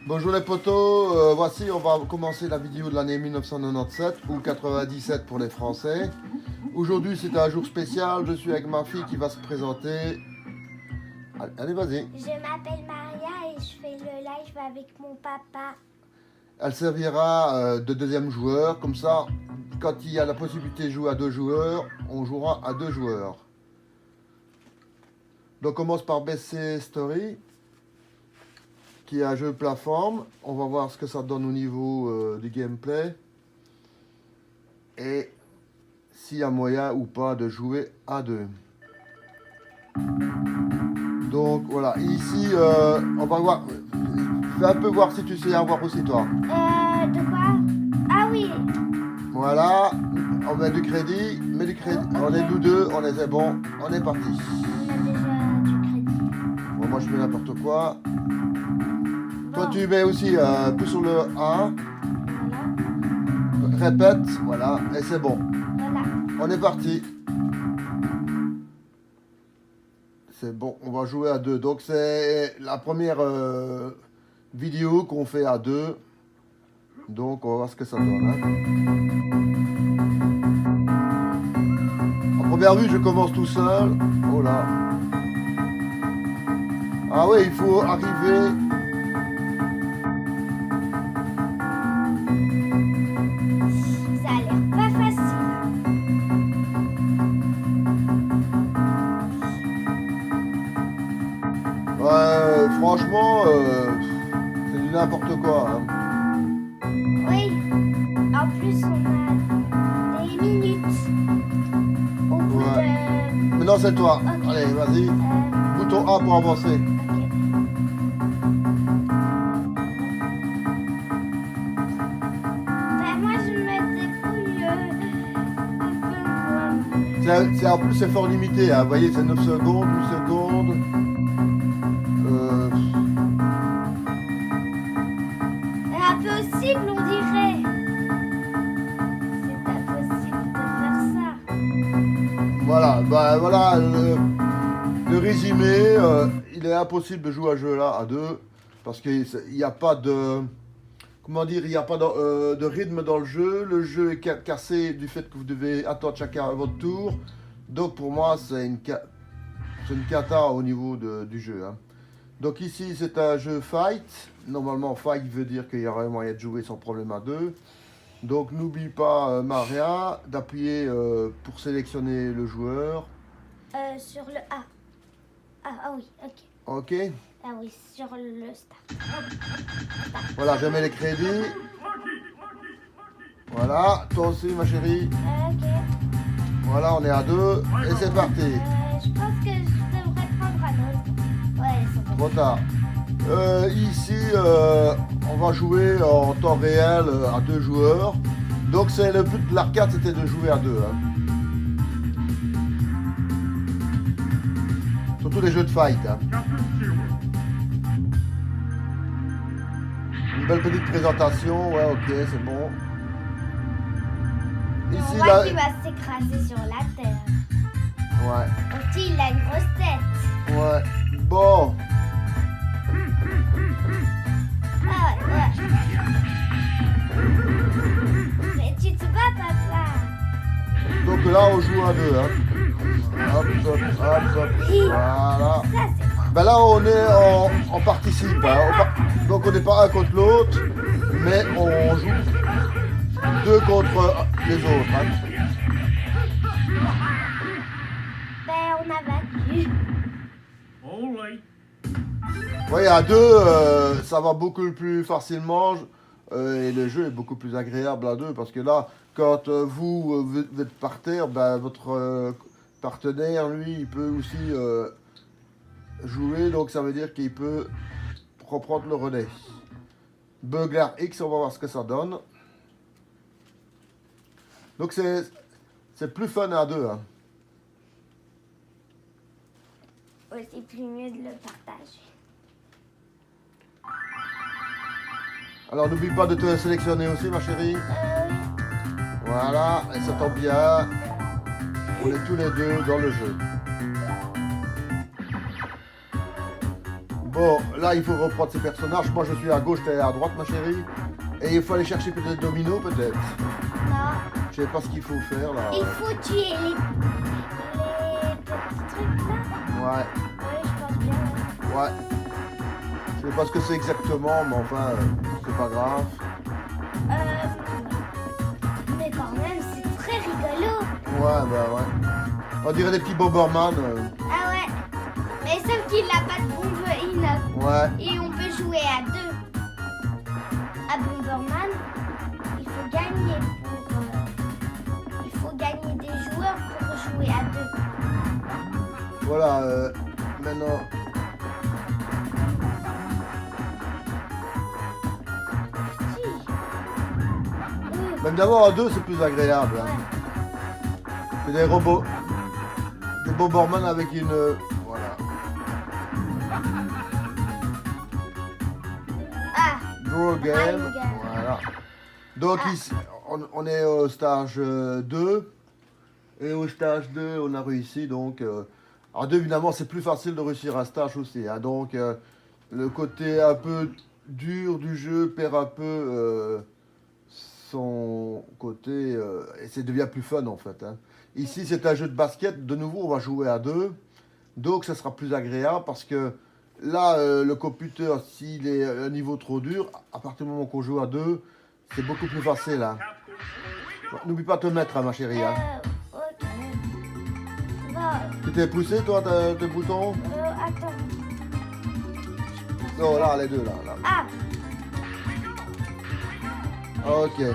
Bonjour les potos, voici on va commencer la vidéo de l'année 1997 ou 97 pour les Français. Aujourd'hui c'est un jour spécial, je suis avec ma fille qui va se présenter. Allez vas-y. Je m'appelle Maria et je fais le live avec mon papa. Elle servira de deuxième joueur, comme ça quand il y a la possibilité de jouer à deux joueurs, on jouera à deux joueurs. Donc on commence par BC Story, qui est un jeu plateforme. On va voir ce que ça donne au niveau du gameplay. Et s'il y a moyen ou pas de jouer à deux. Donc voilà, ici on va voir. Fais un peu voir si tu sais avoir aussi toi. De quoi? Ah oui. Voilà, on met du crédit, on est nous deux, on est bon, on est parti. On a déjà du crédit. Bon, moi je mets n'importe quoi. Toi Bon. tu mets aussi plus sur le A, Voilà. répète, voilà, et c'est bon. Voilà. On est parti. C'est bon, on va jouer à deux. Donc c'est la première vidéo qu'on fait à deux. Donc on va voir ce que ça donne. Hein. En première vue, je commence tout seul. Oh là. Ah oui, il faut arriver. Ça a l'air pas facile. Ouais, franchement, c'est du n'importe quoi. Hein. Oui. En plus, on a des minutes. Au bout Ouais. de... Maintenant c'est toi. Ok. Allez, vas-y. Bouton A pour avancer. Ok. Ben, moi, je me débrouille un peu moins. C'est en plus c'est fort limité. Hein. Vous voyez, c'est 9 secondes, 8 secondes. Impossible, on dirait. C'est impossible de faire ça. Voilà, bah voilà le résumé. Il est impossible de jouer à ce jeu-là à deux parce qu'il n'y a pas de, comment dire, il n'y a pas de rythme dans le jeu. Le jeu est cassé du fait que vous devez attendre chacun à votre tour. Donc pour moi c'est une cata au niveau du jeu. Hein. Donc ici c'est un jeu fight. Normalement fight veut dire qu'il y aurait moyen de jouer sans problème à deux. Donc n'oublie pas Maria d'appuyer pour sélectionner le joueur. Sur le A. Ah oui, ok. Ok. Ah oui, sur le start. Voilà, je mets les crédits. Voilà, toi aussi ma chérie. Ok. Voilà, on est à deux et c'est parti. Je pense que je devrais prendre un autre. Ouais, c'est bon. Trop tard. Ici, on va jouer en temps réel à deux joueurs. Donc c'est le but de l'arcade, c'était de jouer à deux. Hein. Surtout les jeux de fight. Hein. Une belle petite présentation, ouais, ok, c'est bon. Ici, On là. voit qu'il va s'écraser sur la terre. Ouais, Aussi, il a une grosse tête. ouais. Bon, Ah ouais. Mais tu te bats, papa. donc là on joue à deux. Hein. Hop, hop, hop, hop. Voilà. Ça, c'est bon. Ben là on est on participe. Hein. Donc on n'est pas un contre l'autre, mais on joue deux contre les autres. Hein. Ben, on a vaincu. Oui, à deux, ça va beaucoup plus facilement et le jeu est beaucoup plus agréable à deux parce que là, quand vous êtes par terre, ben, votre partenaire, lui, il peut aussi jouer, donc ça veut dire qu'il peut reprendre le relais. Bugler X, on va voir ce que ça donne. Donc c'est plus fun à deux. Hein. Ouais, c'est plus mieux de le partager. Alors n'oublie pas de te sélectionner aussi ma chérie. Voilà, et ça tombe bien. On est tous les deux dans le jeu. Bon, là, il faut reprendre ses personnages. Moi, je suis à gauche, t'es à droite, ma chérie. Et il faut aller chercher peut-être le domino, peut-être. Non. Je sais pas ce qu'il faut faire, là. Il faut tuer les petits trucs là. Ouais, Oui, je pense bien. ouais. Je sais pas ce que c'est exactement, mais enfin, c'est pas grave. Mais quand même, c'est très rigolo. Ouais, bah ouais. On dirait des petits Bomberman. Ah ouais. Mais sauf qu'il n'a pas de bombe inox. Ouais. Et on peut jouer à deux. À Bomberman, il faut gagner. Il faut gagner des joueurs pour jouer à deux. Voilà, maintenant. Si. Même d'avoir à deux, c'est plus agréable. Hein. Ouais. C'est des robots. Des Bomberman avec une. Voilà. Ah, Draw game. Game. Voilà. Donc ici, on est au stage 2. Et au stage 2, on a réussi. Donc, à 2, évidemment, c'est plus facile de réussir un stage aussi. Hein. Donc, le côté un peu dur du jeu perd un peu son côté. Et ça devient plus fun en fait. Hein. Ici, c'est un jeu de basket. De nouveau, on va jouer à 2. Donc, ça sera plus agréable parce que là, le computer, s'il est à un niveau trop dur, à partir du moment qu'on joue à 2, c'est beaucoup plus facile. Hein. N'oublie pas de te mettre, hein, ma chérie. Hein. ok. Bah, Tu t'es poussé, toi, tes boutons? attends. Non, là, les deux, là. Ah, Ok. Ouais,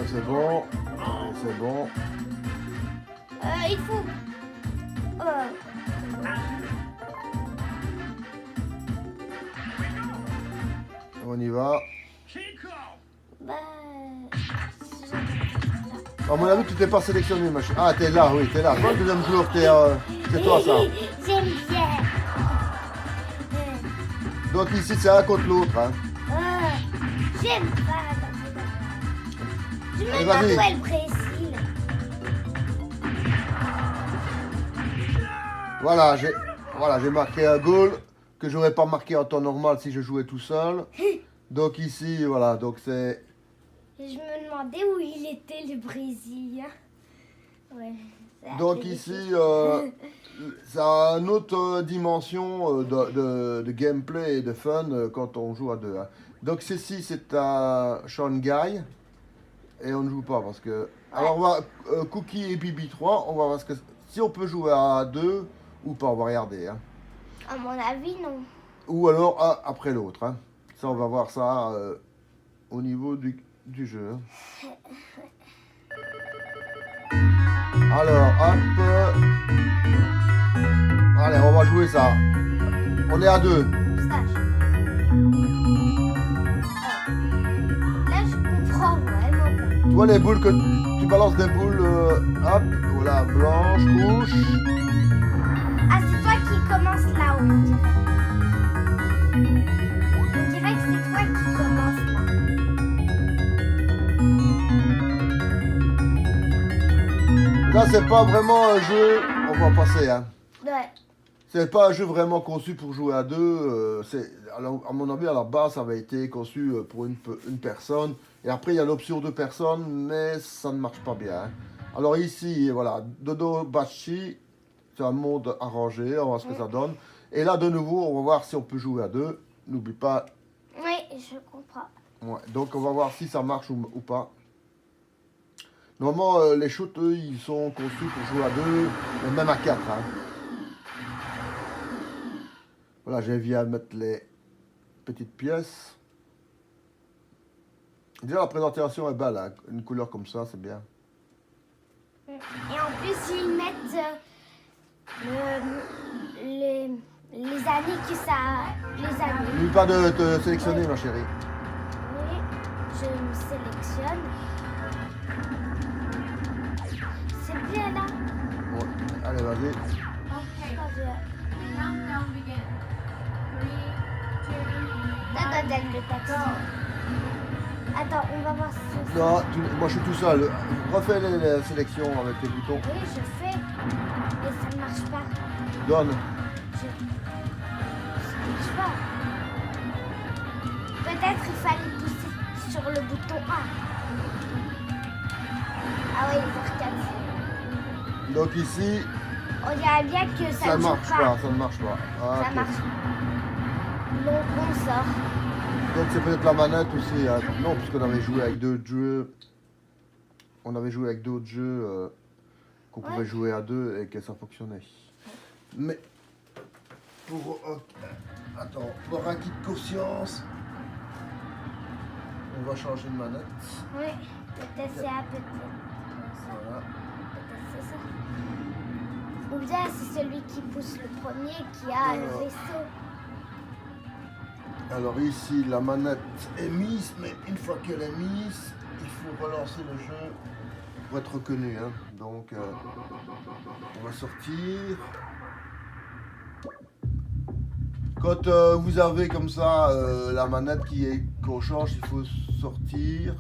c'est bon. C'est bon. il faut. On y va. Bah. À mon avis, tu t'es pas sélectionné, ma chérie. Ah, t'es là, oui, t'es là. Toi, le deuxième jour, c'est toi, ça. J'aime bien. Donc ici, c'est un contre l'autre. Hein. J'aime pas. Je me Allez, demande vas-y. où est le Brésil. Voilà, j'ai marqué un goal que j'aurais pas marqué en temps normal si je jouais tout seul. Donc ici, voilà, donc c'est... Je me demandais où il était le Brésil. Ouais. ça Donc fait ici, des- ça a une autre dimension de gameplay et de fun quand on joue à deux. Hein. Donc ceci, c'est à Shanghai. Et on ne joue pas parce que... Alors on va... Cookie et Bibi 3, on va voir si on peut jouer à deux ou pas, on va regarder. Hein. À mon avis, non. Ou alors un après l'autre. Hein. Ça, on va voir ça au niveau du jeu. Hein. Alors, hop. Allez, on va jouer ça. On est à deux. Stage. Là, je comprends vraiment pas. Tu vois les boules que tu balances des boules, hop, voilà, blanche, rouge. Ah, c'est toi qui commence là-haut, on dirait. On dirait que c'est toi qui commence là. Là, c'est pas vraiment un jeu. On va passer, hein. Ouais. C'est pas un jeu vraiment conçu pour jouer à deux. Alors, à mon avis, à la base, ça avait été conçu pour une personne. Et après, il y a l'option deux personnes, mais ça ne marche pas bien. Hein. Alors ici, voilà, Dodo Bashi, c'est un monde arrangé, on va voir ce que ça donne. Et là, de nouveau, on va voir si on peut jouer à deux. N'oublie pas. Oui, je comprends. Ouais, donc, on va voir si ça marche ou pas. Normalement, les shoots, eux, ils sont conçus pour jouer à deux, et même à quatre. Hein. Voilà, j'ai viens mettre les petites pièces. Déjà, la présentation est belle, hein. Une couleur comme ça, c'est bien. Et en plus, ils mettent les années que ça... Les années. N'oublie pas de te sélectionner, ma chérie. Oui, je me sélectionne. C'est bien là. Ouais. Allez, vas-y. C'est pas bien. Countdown begin. 3, 2, 1. Là, donne le taxi. Attends, on va voir si... Non, moi, je suis tout seul. Refais les sélections avec les boutons. Oui, je fais. Et ça ne marche pas. Donne. Je C'était choix. Peut-être il fallait pousser sur le bouton A. Ah ouais, les arcades. Donc ici, On dirait bien que ça ça ne ne joue marche pas. pas, ça ne marche pas. Ah, Ça ok. marche pas. Donc on sort. Donc c'est peut-être la manette aussi. Hein. Non, puisqu'on avait joué avec d'autres jeux. On avait joué avec d'autres jeux qu'on Ouais. pouvait jouer à deux et que ça fonctionnait. Mais pour attends, pour acquis de conscience, on va changer de manette. Oui, peut-être c'est A, peut-être. Voilà. Peut-être c'est ça. Ou bien c'est celui qui pousse le premier qui a le vaisseau. Alors ici, la manette est mise, mais une fois qu'elle est mise, il faut relancer le jeu pour être reconnu. Hein. Donc, on va sortir. Quand vous avez comme ça la manette qu'on change, il faut sortir.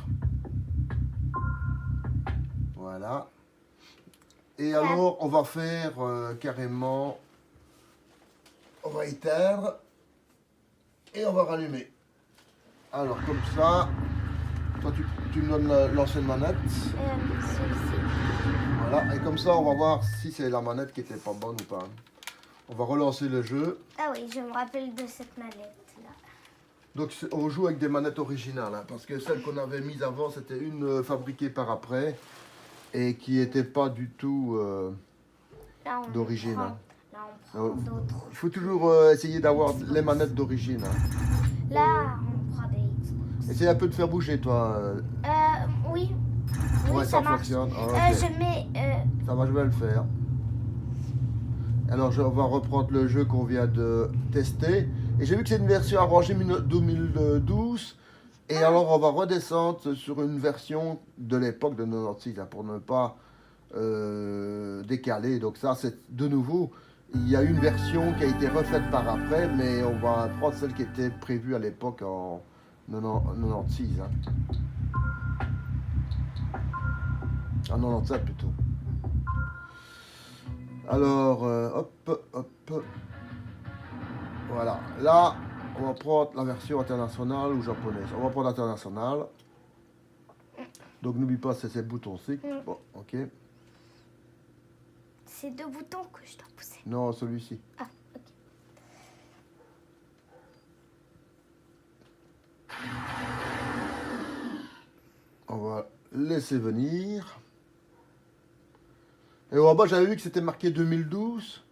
Voilà. Et alors, on va faire carrément, on va éteindre et on va rallumer. Alors, comme ça, toi tu me donnes l'ancienne manette. Celui-ci. Voilà, et comme ça, on va voir si c'est la manette qui était pas bonne ou pas. On va relancer le jeu. Ah oui, je me rappelle de cette manette-là. Donc, on joue avec des manettes originales, hein, parce que celle qu'on avait mise avant, c'était une fabriquée par après et qui n'était pas du tout Là, on d'origine. prend- Hein. Là, on prend d'autres. Il faut toujours essayer d'avoir les manettes d'origine. Hein. Là, on prend des Xbox. Essaye un peu de faire bouger, toi. Oui. Oui, Ouais, ça ça marche. fonctionne. Ah, ok. Je mets... Ça va, je vais le faire. Alors, on va reprendre le jeu qu'on vient de tester. Et j'ai vu que c'est une version arrangée 2012. Et alors, on va redescendre sur une version de l'époque de 96 hein, pour ne pas décaler. Donc ça, c'est de nouveau, il y a une version qui a été refaite par après, mais on va prendre celle qui était prévue à l'époque en 96. Hein. En 97 plutôt. Alors, hop. Voilà. Là, on va prendre la version internationale ou japonaise. On va prendre l'internationale. Donc, n'oublie pas, c'est ces boutons-ci. Bon, ok. c'est 2 boutons que je dois pousser. Non, celui-ci. Ah, ok. On va laisser venir. Et en bas, j'avais vu que c'était marqué 2012.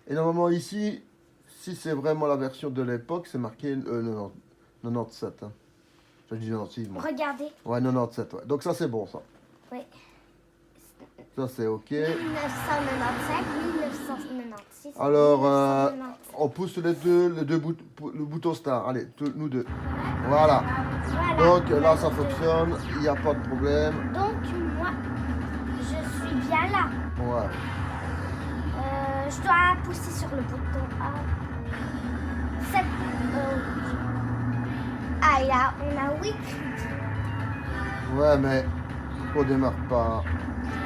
Et normalement, ici, si c'est vraiment la version de l'époque, c'est marqué 97. Hein. J'ai dit 96, moi. Regardez. Ouais, 97, ouais. Donc ça, c'est bon, ça. Oui. Ça, c'est OK. 1995, 1996. Alors, 1997. on pousse le bouton star. Allez, nous deux. Voilà. Voilà. Donc là, ça fonctionne. Il n'y a pas de problème. Donc, moi, je suis bien là. Ouais. Je dois pousser sur le bouton A. Ah, on a 8 crédits. Ouais, mais on démarre pas.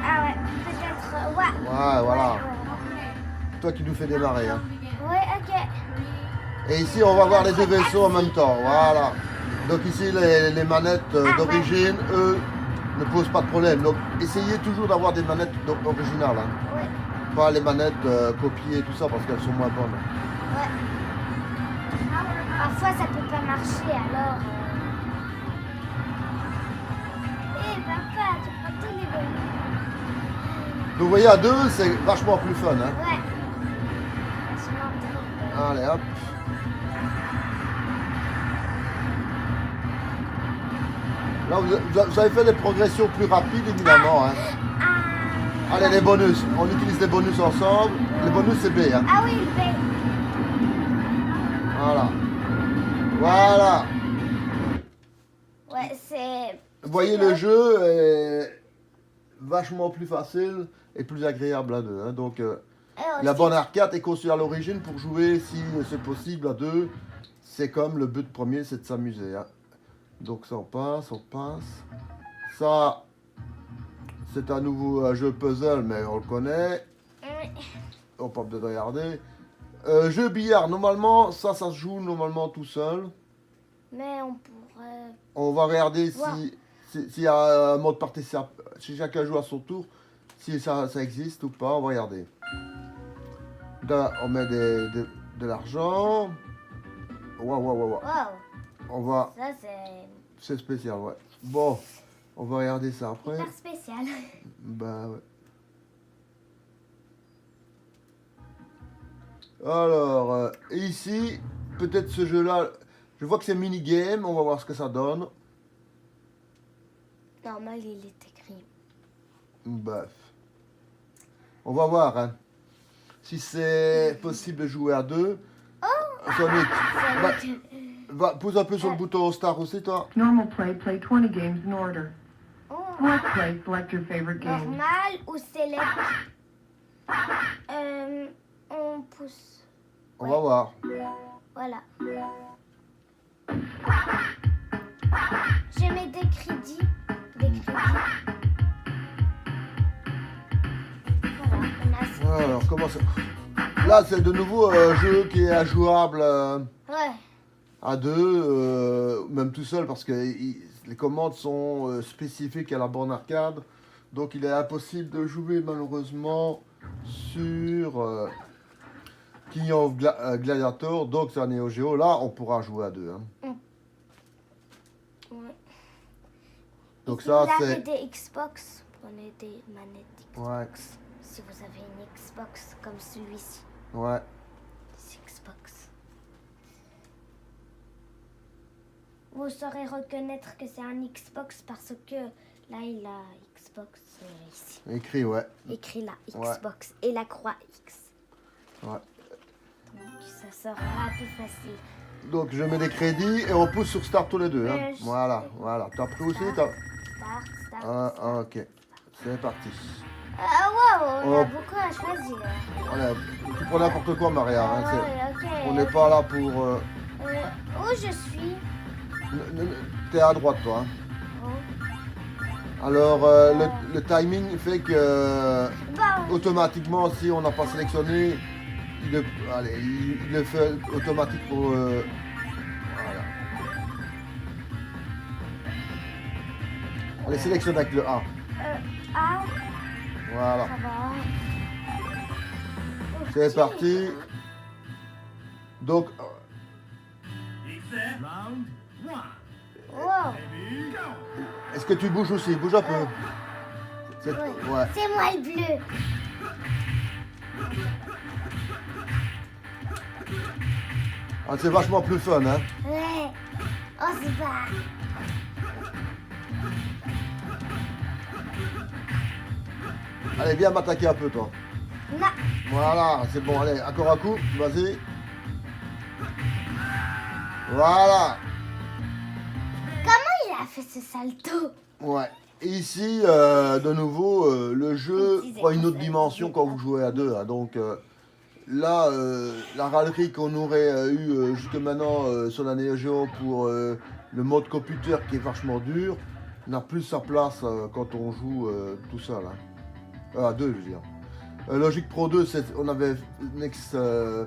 Ah ouais, peut-être... ouais. Ouais, voilà. Ouais. Toi qui nous fais démarrer. Hein. Ouais, ok. Et ici, on va voir les deux vaisseaux en même temps. Voilà. Donc ici, les manettes d'origine, eux, ne posent pas de problème. Donc, essayez toujours d'avoir des manettes originales. Hein. Ouais. Pas les manettes copiées et tout ça, parce qu'elles sont moins bonnes. Ouais. Parfois, ça peut pas marcher, alors... papa, tu prends tous les bonus. Donc, vous voyez, à deux, c'est vachement plus fun. Hein. Ouais. Vachement trop. Allez, hop. Là, vous avez fait des progressions plus rapides, évidemment. Hein. Ah. Allez, les bonus. On utilise les bonus ensemble. Les bonus, c'est B. Hein. Ah oui, le B. Voilà. Voilà. Ouais, c'est... Vous voyez, le jeu est vachement plus facile et plus agréable à deux. Hein. Donc, la bonne arcade est conçue à l'origine pour jouer, si c'est possible, à deux. C'est comme le but premier, c'est de s'amuser. Hein. Donc, ça, on passe. Ça, c'est à nouveau un jeu puzzle, mais on le connaît. Oui. On peut peut-être regarder. Jeu billard, normalement, ça se joue normalement tout seul. Mais on pourrait... On va regarder Voir. s'il y a un mode participation, si chacun joue à son tour, si ça existe ou pas, on va regarder. Là, on met de l'argent. Waouh. Waouh, On va... ça c'est C'est spécial, ouais. Bon, on va regarder ça après. hyper spécial. Bah ouais. Alors, ici, peut-être ce jeu-là, je vois que c'est mini-game, on va voir ce que ça donne. Normal, il est écrit. Bref. On va voir, hein. Si c'est possible de jouer à deux. Sonic, pousse un peu sur le bouton Star aussi, toi. Normal play 20 games in order. Oh. Select play, select your favorite game. Normal ou select. On pousse. On va voir. Voilà. Je mets des crédits. Voilà, on a Alors, comment ça... Là, c'est de nouveau un jeu qui est injouable Ouais. à deux, même tout seul, parce que les commandes sont spécifiques à la borne arcade. Donc, il est impossible de jouer, malheureusement, sur King of Gladiator. Donc, c'est un Neo Geo. Là, on pourra jouer à deux. Hein. Ouais. Donc, Si ça, vous avez c'est... des Xbox, prenez des manettes Xbox. Ouais. Si vous avez une Xbox comme celui-ci, Ouais. c'est Xbox. Vous saurez reconnaître que c'est un Xbox parce que là, il a Xbox ici. Écrit, ouais. Écrit là, Ouais. Xbox. Et la croix X. Ouais. Donc, ça sera plus facile. Donc, je mets des crédits et on pousse sur Start tous les deux. Hein. Je Voilà, sais. voilà. T'as pris aussi Start. Start. Ah, ok. C'est parti. Ah, wow, on a Oh. beaucoup à choisir. Voilà. Tu prends n'importe quoi, Maria. Hein. Ah, ouais, ok. On n'est pas là pour... Où je suis? T'es à droite, toi. Hein. Oh. Alors, le timing fait que Bah, automatiquement, si on n'a pas sélectionné, il le fait automatique pour... voilà. Allez, sélectionne avec le A. ah, Voilà. ça va. C'est Ok. parti. Donc, Round one. Wow. est-ce que tu bouges aussi? Bouge un peu. C'est- Ouais. ouais. C'est moi le bleu. Ah, c'est vachement plus fun, hein. Ouais. On se bat. Allez, viens m'attaquer un peu, toi. Non. Voilà, c'est bon. Allez, encore un coup. Vas-y. Voilà. Comment il a fait ce salto? Ouais. Et ici, de nouveau, le jeu Petit prend une autre exercice. dimension quand vous jouez à deux. Hein. Donc là, la râlerie qu'on aurait eu jusque maintenant sur la Neo Geo pour le mode computer qui est vachement dur n'a plus sa place quand on joue tout seul. Hein. À deux, je veux dire. Logic Pro 2, on avait je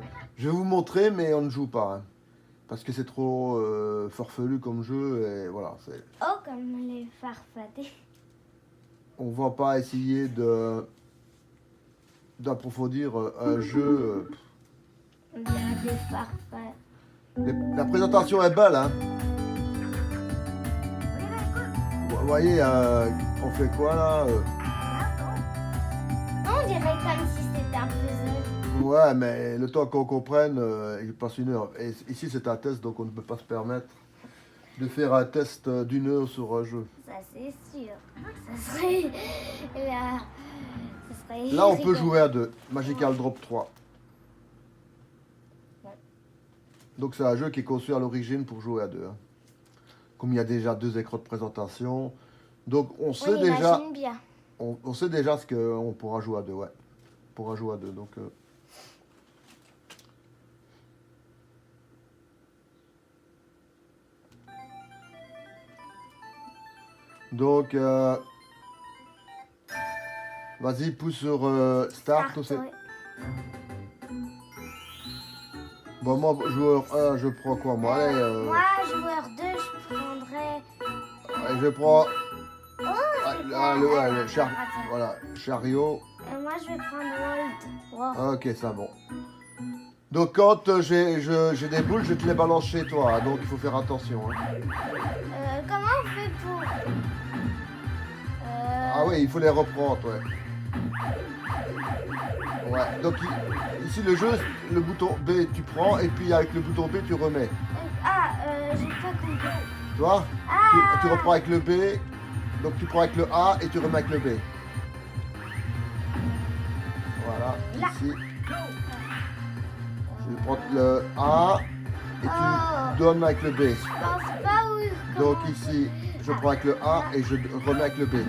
vais vous montrer, mais on ne joue pas. Hein. Parce que c'est trop farfelu comme jeu. Et voilà, Oh, comme les farfadés. on va pas essayer d'approfondir un jeu. On dirait des farfadés. La présentation est belle, hein. Vous voyez, on fait quoi là On dirait comme si c'était un puzzle. Ouais, mais le temps qu'on comprenne, il passe une heure. Et ici, c'est un test, donc on ne peut pas se permettre de faire un test d'une heure sur un jeu. Ça, c'est sûr. Ça serait. Là, ça serait Là, on peut rigolo. jouer à deux. Magical Drop 3. Ouais. Donc, c'est un jeu qui est conçu à l'origine pour jouer à deux. Hein. Comme il y a déjà deux écrans de présentation. Donc, on sait Oui, déjà... imagine bien. On sait déjà ce qu'on pourra jouer à deux, ouais. On pourra jouer à deux, donc... Donc, vas-y, pousse sur Start. Start, ouais. Bon, moi, joueur 1, je prends quoi, moi? Allez, Moi, joueur 2, je prendrais... allez, je prends Oh, voilà, chariot. Moi, je vais prendre World. Wow. Ok, ça bon. Donc quand j'ai des boules, je te les balance chez toi, hein, donc il faut faire attention. Hein. Comment on fait pour... Ah oui, il faut les reprendre, ouais. Ouais, donc ici le jeu, le bouton B tu prends et puis avec le bouton B tu remets. J'ai pas compris. Tu vois tu reprends avec le B, donc tu prends avec le A et tu remets avec le B. Voilà, Là. ici. Tu prends le A et tu donnes avec le B. Je pense pas où... Donc ici, je prends avec le A et je remets avec le B. Non.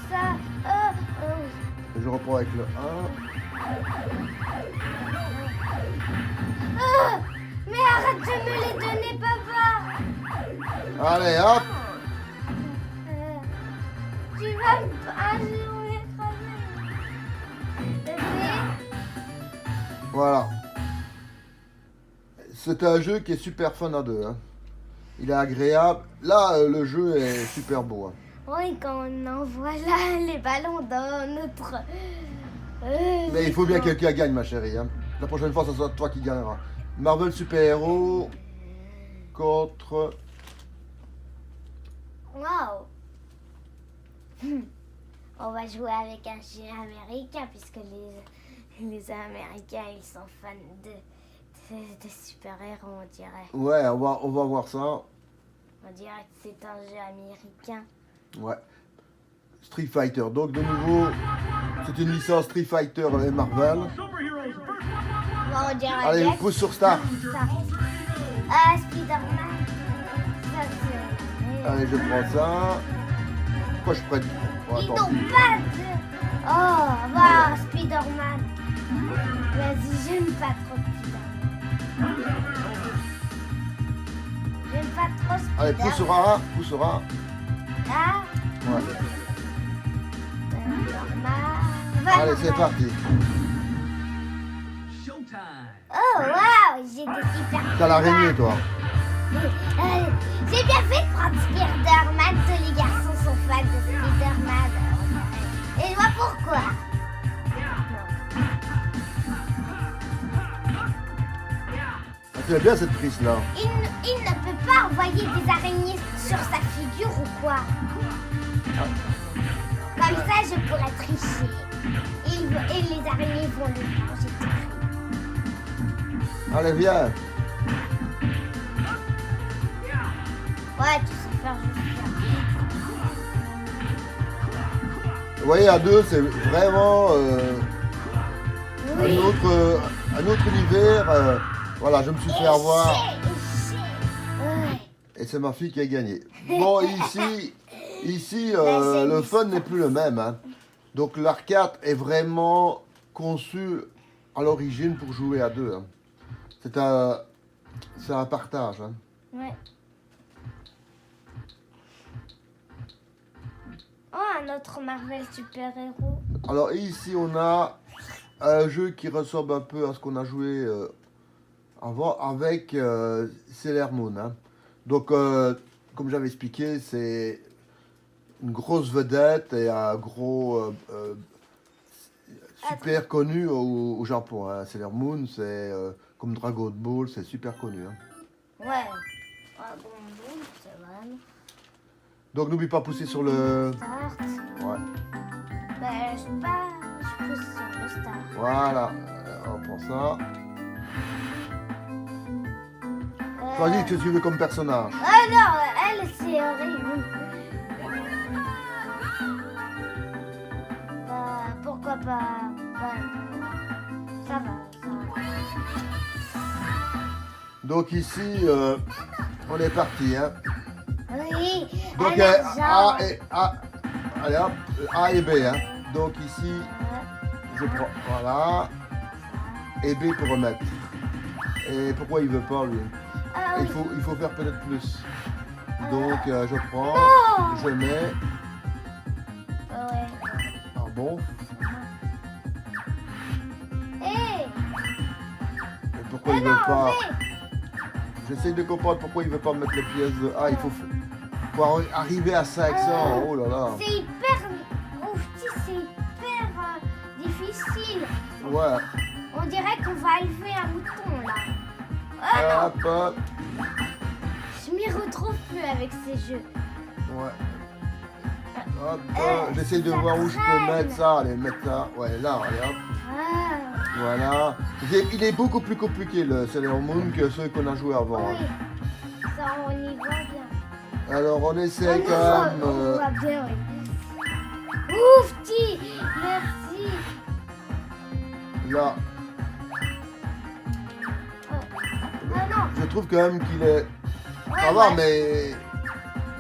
Ça... Et je reprends avec le 1. Mais arrête de me les donner, papa. Allez, hop. Tu vas me... Ah, je vais m'écraser. Voilà. C'est un jeu qui est super fun à deux. Hein. Il est agréable. Là, le jeu est super beau. Hein. Oui, quand on envoie là les ballons dans notre... Mais il faut bien que quelqu'un gagne, ma chérie. Hein. La prochaine fois, ce sera toi qui gagneras. Marvel Super Héros contre... Waouh. On va jouer avec un jeu américain puisque les Américains, ils sont fans de super-héros, on dirait. Ouais, on va voir ça. On dirait que c'est un jeu américain. Ouais. Street Fighter. Donc, de nouveau, c'est une licence Street Fighter et Marvel. Bon, on dirait Allez, bien pousse sur Start. Spider-Man. Ça, c'est... Allez, je prends ça. Pourquoi je prête? Bon, Ils tant n'ont pis. pas de... Oh, va, Spider-Man. Vas-y, j'aime pas trop Spider-Man. J'aime pas trop Spider-Man. Allez, pousse sur A. Pousse sur A. Ah, Ouais. normal. Allez, c'est parti. Oh, waouh, j'ai des super... T'as l'araignée, toi. J'ai bien fait de prendre Spider-Man. Tous les garçons sont fans de Spider-Man. Et moi, pourquoi? Ah, tu aimes bien cette prise-là. Il ne peut pas envoyer des araignées sur sa figure ou quoi? Comme ça, je pourrais tricher. Et les araignées vont le manger. Allez, viens. Ouais, tu sais faire juste ça. Vous voyez, à deux, c'est vraiment Oui. un autre univers. Voilà, je me suis fait avoir. Ouais. Et c'est ma fille qui a gagné. Bon, ici le fun n'est plus le même. Hein. Donc l'arcade est vraiment conçu à l'origine pour jouer à deux. Hein. C'est un partage. Hein. Ouais. Oh, un autre Marvel super-héros. Alors ici, on a un jeu qui ressemble un peu à ce qu'on a joué avant avec Sailor Moon. Hein. Donc, comme j'avais expliqué, c'est une grosse vedette et un gros super connu au Japon. Hein. Sailor Moon, c'est comme Dragon Ball, c'est super connu. Hein. Ouais. Dragon Ball, c'est vrai. Donc, n'oublie pas de pousser sur le... Start. Ouais. Ben, je pousse sur le start. Voilà. On prend ça. Choisis ce que tu veux comme personnage. Ah non, elle, c'est horrible. Pourquoi pas... ça va. Donc ici, on est parti. Hein. Oui. Donc elle a genre- allez hop, A et B. Hein. Donc ici, je prends, voilà, et B pour remettre. Et pourquoi il veut pas lui? Ah, oui. Il faut faire peut-être plus. Donc je prends, Non. je mets. Ouais. Ah bon? pourquoi il veut pas. J'essaie de comprendre pourquoi il veut pas mettre les pièces de. Ah, il faut arriver à 500. Oh là là. C'est hyper. Ouf, c'est hyper difficile. Ouais. On dirait qu'on va élever un mouton là. Ah Hop, hop. Je m'y retrouve plus avec ces jeux. Ouais. Hop, j'essaie de voir où je peux mettre ça. Allez, mettre ça. Ouais, là, regarde. Ah, Voilà. Il est beaucoup plus compliqué le Sailor Moon que ceux qu'on a joué avant. oui. Ça, on y voit bien. Alors, on essaie On quand même. voit bien, oui. Ouf, Ti, merci. Là, Ah non. je trouve quand même qu'il est. Ça Ouais, va, ouais. mais.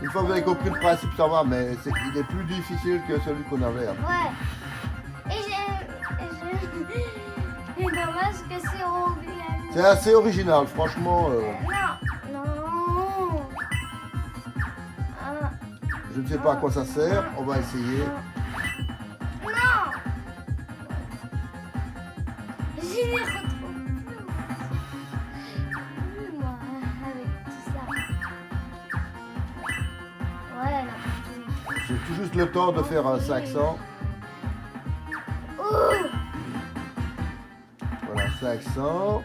Une fois que vous avez compris le principe, ça va, mais il est plus difficile que celui qu'on avait avant. Ouais. Et c'est dommage que c'est original. C'est assez original, franchement. Non, non. Ah, Je ne sais pas à quoi ça sert, on va essayer. non. Je les retrouve plus, moi, avec tout ça. Ouais, non. J'ai tout juste le temps de faire un 500. Ouh. Voilà, 500.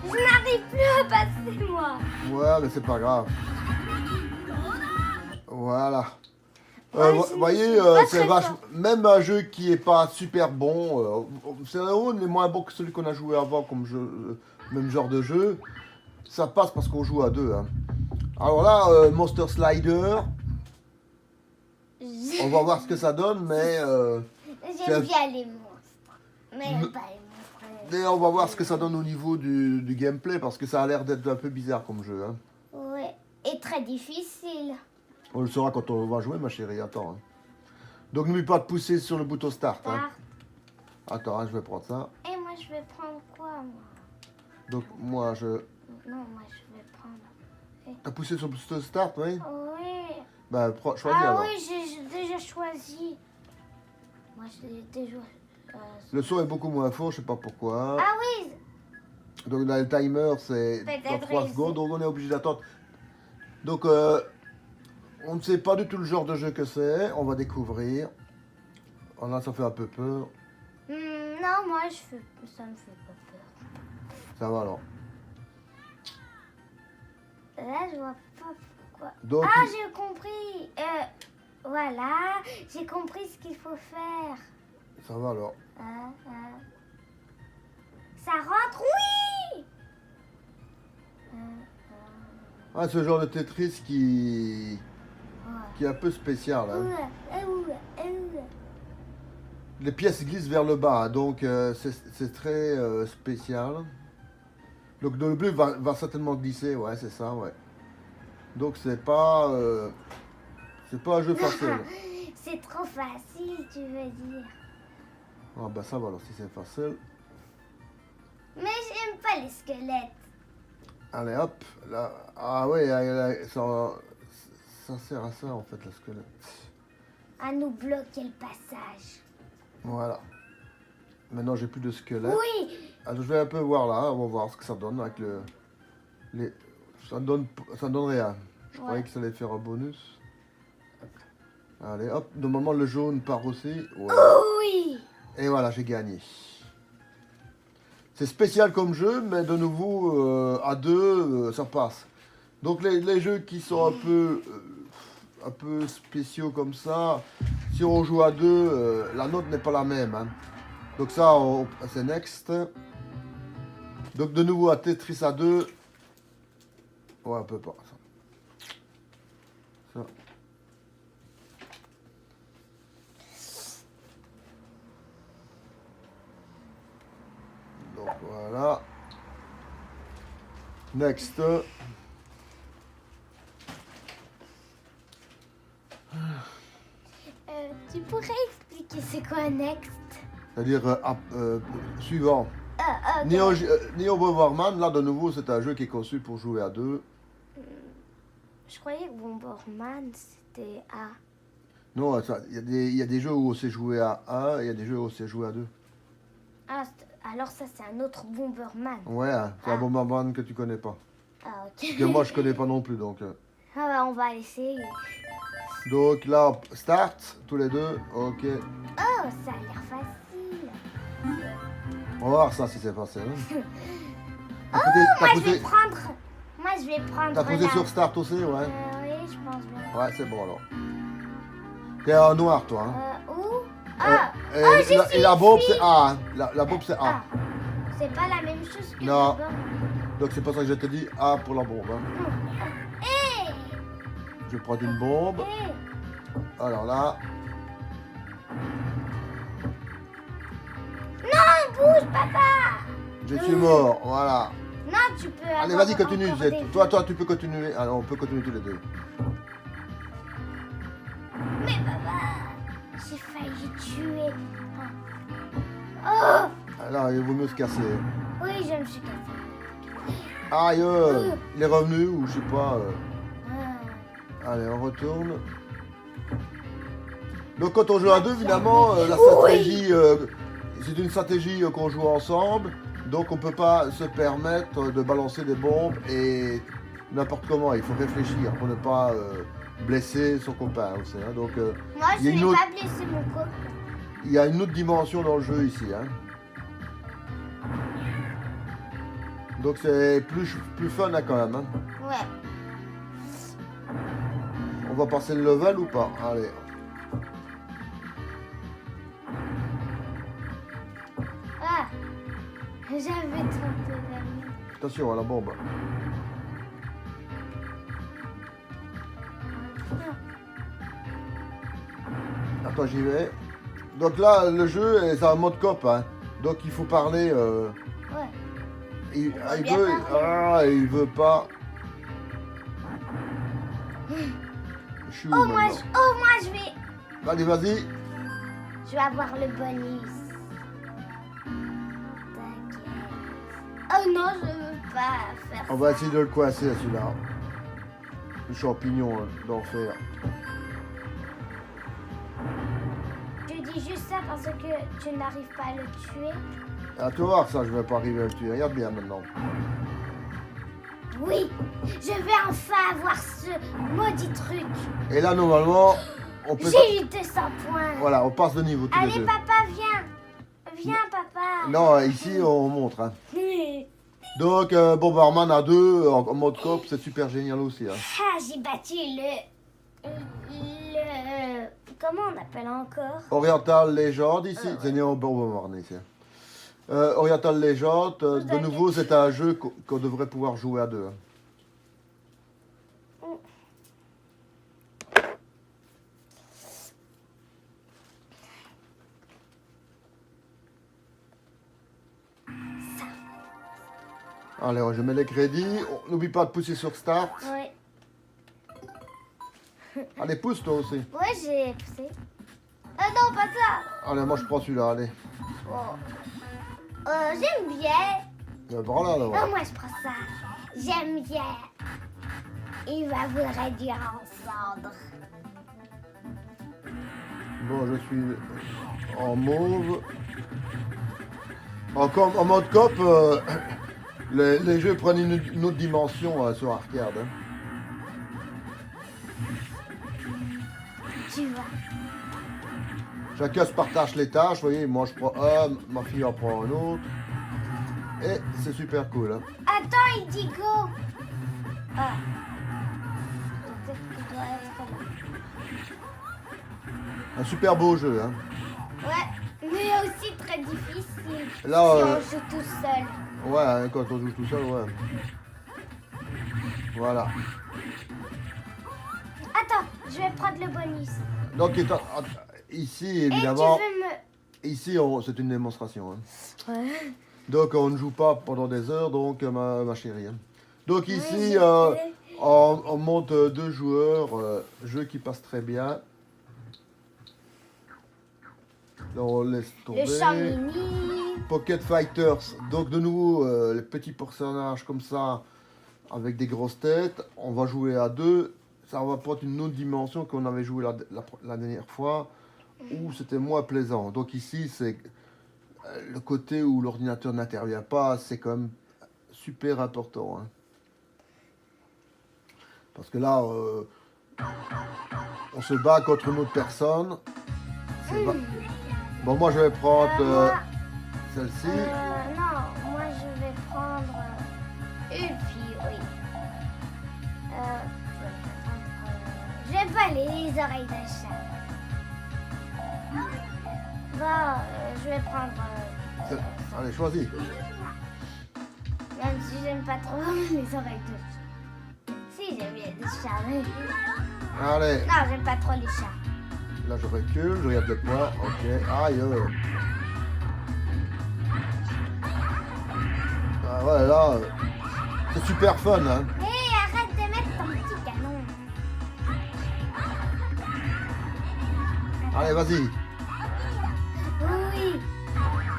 Je n'arrive plus à passer, moi. Ouais, mais c'est pas grave. Voilà. Ouais, Vous c'est voyez, pas c'est très vachement. Même un jeu qui est pas super bon, c'est est moins bon que celui qu'on a joué avant, comme jeu, même genre de jeu. Ça passe parce qu'on joue à deux. Hein. Alors là, Monster Slider, on va voir ce que ça donne, mais J'aime bien les monstres. Mais Me- pas les monstres. mais on va voir ce que ça donne au niveau du gameplay, parce que ça a l'air d'être un peu bizarre comme jeu. Hein. Ouais. Et très difficile. On le saura quand on va jouer, ma chérie. Attends. Hein. Donc n'oublie pas de pousser sur le bouton start. Hein. Start. Attends, hein, je vais prendre ça. Et moi, je vais prendre quoi, moi? Donc moi, je... Non, moi, je vais prendre. T'as poussé sur le bouton start, oui? Oui. Bah, choisis Ah alors. oui, j'ai déjà choisi. Moi, j'ai déjà. Le son est beaucoup moins fort, je sais pas pourquoi. Ah oui. Donc là, le timer, c'est dans Peut-être 3 ici. secondes, donc on est obligé d'attendre. Donc, on ne sait pas du tout le genre de jeu que c'est. On va découvrir. Oh là, ça fait un peu peur. Non, moi, ça me fait pas peur. Ça va alors. Là, je vois pas pourquoi. Donc, Ah, j'ai compris. Voilà, j'ai compris ce qu'il faut faire. ça va alors. Ça rentre, oui. Ah, ce genre de Tetris qui est un peu spécial. Hein. Les pièces glissent vers le bas, hein, donc c'est très spécial. Donc le bleu va certainement glisser, ouais, c'est ça, ouais. Donc c'est pas un jeu facile. C'est trop facile, tu veux dire. Ah bah ça va alors si c'est facile. Mais j'aime pas les squelettes. Allez hop, là, ah ouais, ça sert à ça en fait le squelette. À nous bloquer le passage. Voilà. Maintenant j'ai plus de squelette. Oui. Alors je vais un peu voir là, on va voir ce que ça donne avec ça donne rien. Je croyais que ça allait faire un bonus. Allez hop, normalement le jaune part aussi. Ouais. Oui. Et voilà, j'ai gagné. C'est spécial comme jeu, mais de nouveau à deux, ça passe. Donc les jeux qui sont un peu spéciaux comme ça, si on joue à deux, la note n'est pas la même. Hein. Donc ça, c'est next. Donc de nouveau à Tetris à 2. Ouais, on peut pas. Ça. Donc voilà. Next. Tu pourrais expliquer c'est quoi next? C'est-à-dire suivant. Neo Bomberman, là de nouveau c'est un jeu qui est conçu pour jouer à deux. Je croyais que Bomberman c'était à. Non, il y a des jeux où on sait jouer à 1 et il y a des jeux où on sait jouer à 2. Ah, Alors ça, c'est un autre Bomberman. Ouais, hein, c'est un Bomberman que tu connais pas. Ah, ok. Que moi, je connais pas non plus, donc. Ah, bah, on va essayer. Donc là, start, tous les deux. Ok. Oh, ça a l'air facile. On va voir ça si c'est facile. Hein. Oh, moi, je vais prendre... Moi, je vais prendre T'as posé la- sur start aussi, ouais. Oui, je pense bien. Ouais, c'est bon alors. T'es en noir, toi. Hein. Où? Ah, Et, oh, je et suis la bombe, ici. c'est A. Hein. La bombe, c'est A. Ah, c'est pas la même chose que Non. la bombe. Donc c'est pour ça que je te dis A pour la bombe. Hein. Hé, Je vais prendre une bombe. hé. Alors là, Non, bouge, papa. je suis mort. Voilà. Non, tu peux Allez, avoir vas-y, continue. encore des- Toi, tu peux continuer. Alors, on peut continuer tous les deux. Mais papa, j'ai failli tuer. Oh, Alors, il vaut mieux se casser. oui, je me suis cassée. Aïe, il est revenu ou je sais pas. Ah. Allez, on retourne. Donc quand on joue à deux, évidemment, la stratégie, c'est une stratégie qu'on joue ensemble. Donc on peut pas se permettre de balancer des bombes et n'importe comment. Il faut réfléchir pour ne pas blesser son copain aussi. Hein. Donc Moi, il je y a n'ai une autre- pas blessé mon copain. il y a une autre dimension dans le jeu ici. Hein. Donc c'est plus fun hein, quand même. Hein. Ouais. On va passer le level ou pas? Allez. Ah, j'avais tenté d'aller. Attention à la bombe. Attends, j'y vais. Donc là, le jeu, c'est un mode cop. Hein. Donc il faut parler. Ouais. Il bien veut. parler. Il veut pas. Je suis où Oh, moi, maintenant je vais... Allez, vas-y. Je vais avoir le bonus. T'inquiète. Oh non, je veux pas faire On va essayer de le coincer celui-là. Le champignon d'enfer. Je dis juste ça parce que tu n'arrives pas à le tuer. Ah, tu vas voir ça, je vais pas arriver à le tuer. Regarde bien maintenant. Oui, je vais enfin avoir ce maudit truc. Et là, normalement, on peut. J'ai eu 200 points. Voilà, on passe de niveau tous les Allez, deux. papa, viens. Viens, papa. Non, ici, on montre. Hein. Donc, Bomberman à deux, en mode cop, c'est super génial aussi. Hein. Ah, j'ai battu le... Comment on appelle encore? Oriental Legend ici, c'est né en Bomberman ici. Oriental Legend, de nouveau, c'est un jeu qu'on devrait pouvoir jouer à deux. Hein. Allez, je mets les crédits. N'oublie pas de pousser sur Start. Oui. Allez, pousse toi aussi. Ouais, j'ai poussé. Non, pas ça. Allez, moi je prends celui-là, allez. Oh. J'aime bien. Voilà, là. Oh, moi, je prends ça. J'aime bien. Il va vous réduire en cendres. Bon, je suis en mauve. En mode cop, les jeux prennent une autre dimension sur arcade. Hein. Tu vois. Chacun se partage les tâches, vous voyez, moi je prends un, ma fille en prend un autre. Et c'est super cool. Hein. Attends, il dit go. Ah. Peut-être qu'il doit être là. Un super beau jeu. Hein. Ouais, mais aussi très difficile. Là, si on joue tout seul. Ouais, hein, quand on joue tout seul, ouais. Voilà. Attends, je vais prendre le bonus. Donc ici, Et évidemment, tu veux me... ici c'est une démonstration. Hein. Ouais. Donc on ne joue pas pendant des heures, donc ma chérie. Hein. Donc ici, je sais. on monte deux joueurs, jeu qui passe très bien. Donc on laisse tomber. Le champ mini. Pocket Fighters, donc de nouveau les petits personnages comme ça, avec des grosses têtes. On va jouer à deux. Ça va prendre une autre dimension qu'on avait joué la dernière fois, où c'était moins plaisant. Donc ici, c'est le côté où l'ordinateur n'intervient pas, c'est quand même super important. Hein. Parce que là, on se bat contre une autre personne. Bon, moi je vais prendre celle-ci. Non, moi je vais prendre une fille, oui. Je vais pas les oreilles de chat. Bon, je vais prendre. Allez, choisis. Même si j'aime pas trop les oreilles de chat. Si, j'aime bien les chats, mais. Allez, Non, j'aime pas trop les chats. là je recule, je regarde le point. Ok, aïe. Ah ouais, là, c'est super fun. Hein. Hé, arrête de mettre ton petit canon. Allez, vas-y. Oui.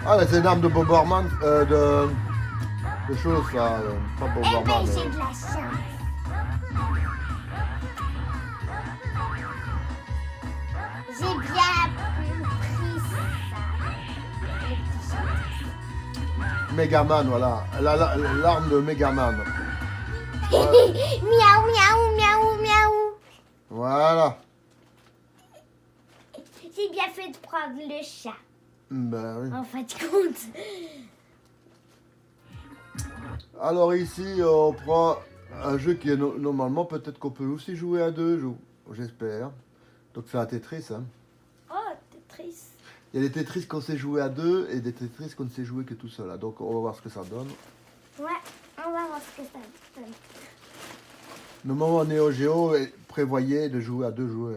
Ah, là, c'est une arme de Bomberman, de choses, ça. Pas Eh ben, Bomberman. j'ai de la chance. J'ai bien pris ça. Les petits chats. Megaman, voilà. L'arme de Megaman. Miaou, miaou, miaou, miaou. Voilà. J'ai bien fait de prendre le chat, Ben oui. en fin de compte. Alors ici, on prend un jeu qui est normalement, peut-être qu'on peut aussi jouer à deux, j'espère. Donc c'est un Tetris. Hein. Oh, t'es triste. Il y a des Tetris qu'on sait jouer à deux et des Tetris qu'on ne sait jouer que tout seul. Hein. Donc on va voir ce que ça donne. Ouais, on va voir ce que ça donne. Normalement, Neo Geo prévoyait de jouer à deux joueurs.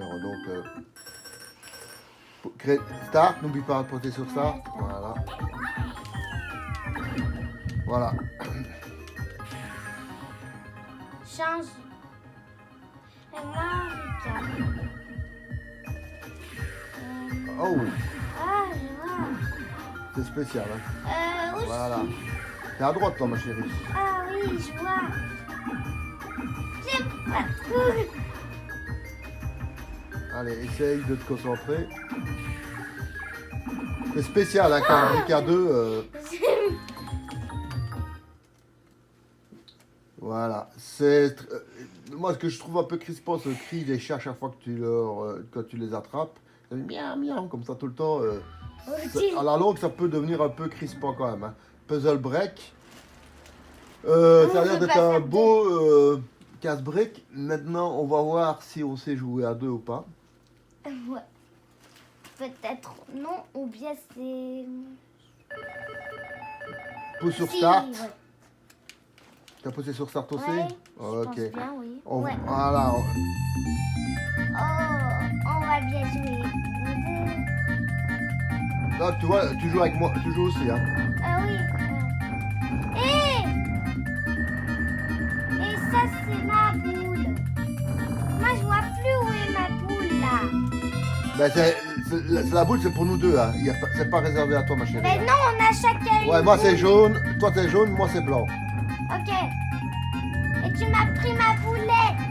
Donc, start, n'oublie pas de poser sur ça. Voilà. Voilà. Change. Et moi, regarde. Oh, Ah, je vois. c'est spécial. Hein. Où je Voilà. suis? T'es à droite, toi, ma chérie. Ah oui, je vois. J'ai pas trop. Allez, essaye de te concentrer. C'est spécial, hein, quand un brique à deux. Voilà. Moi, ce que je trouve un peu crispant, c'est le cri des chats à chaque fois que quand tu les attrapes. Ça fait miaou, miaou, comme ça tout le temps. À la longue, ça peut devenir un peu crispant quand même. Hein. Puzzle break. Ça a l'air peut d'être pas un faire beau casse-brique. Maintenant, on va voir si on sait jouer à deux ou pas. Ouais. Peut-être non, ou bien c'est. Pousse sur Si, start. ouais. T'as posé sur start aussi? Ouais, je Ok. pense bien, oui. Voilà. Oh, on va bien jouer. Là, tu vois, tu joues avec moi, tu joues aussi, hein. Ah oui. Et ça, c'est ma boule. Moi, je vois plus où est ma boule, là. Ben, c'est la boule, c'est pour nous deux, hein. C'est pas réservé à toi, ma chérie. Mais hein. non, on a chacun Ouais, une moi c'est boule. jaune, toi c'est jaune, moi c'est blanc. Ok. Et tu m'as pris ma boulette.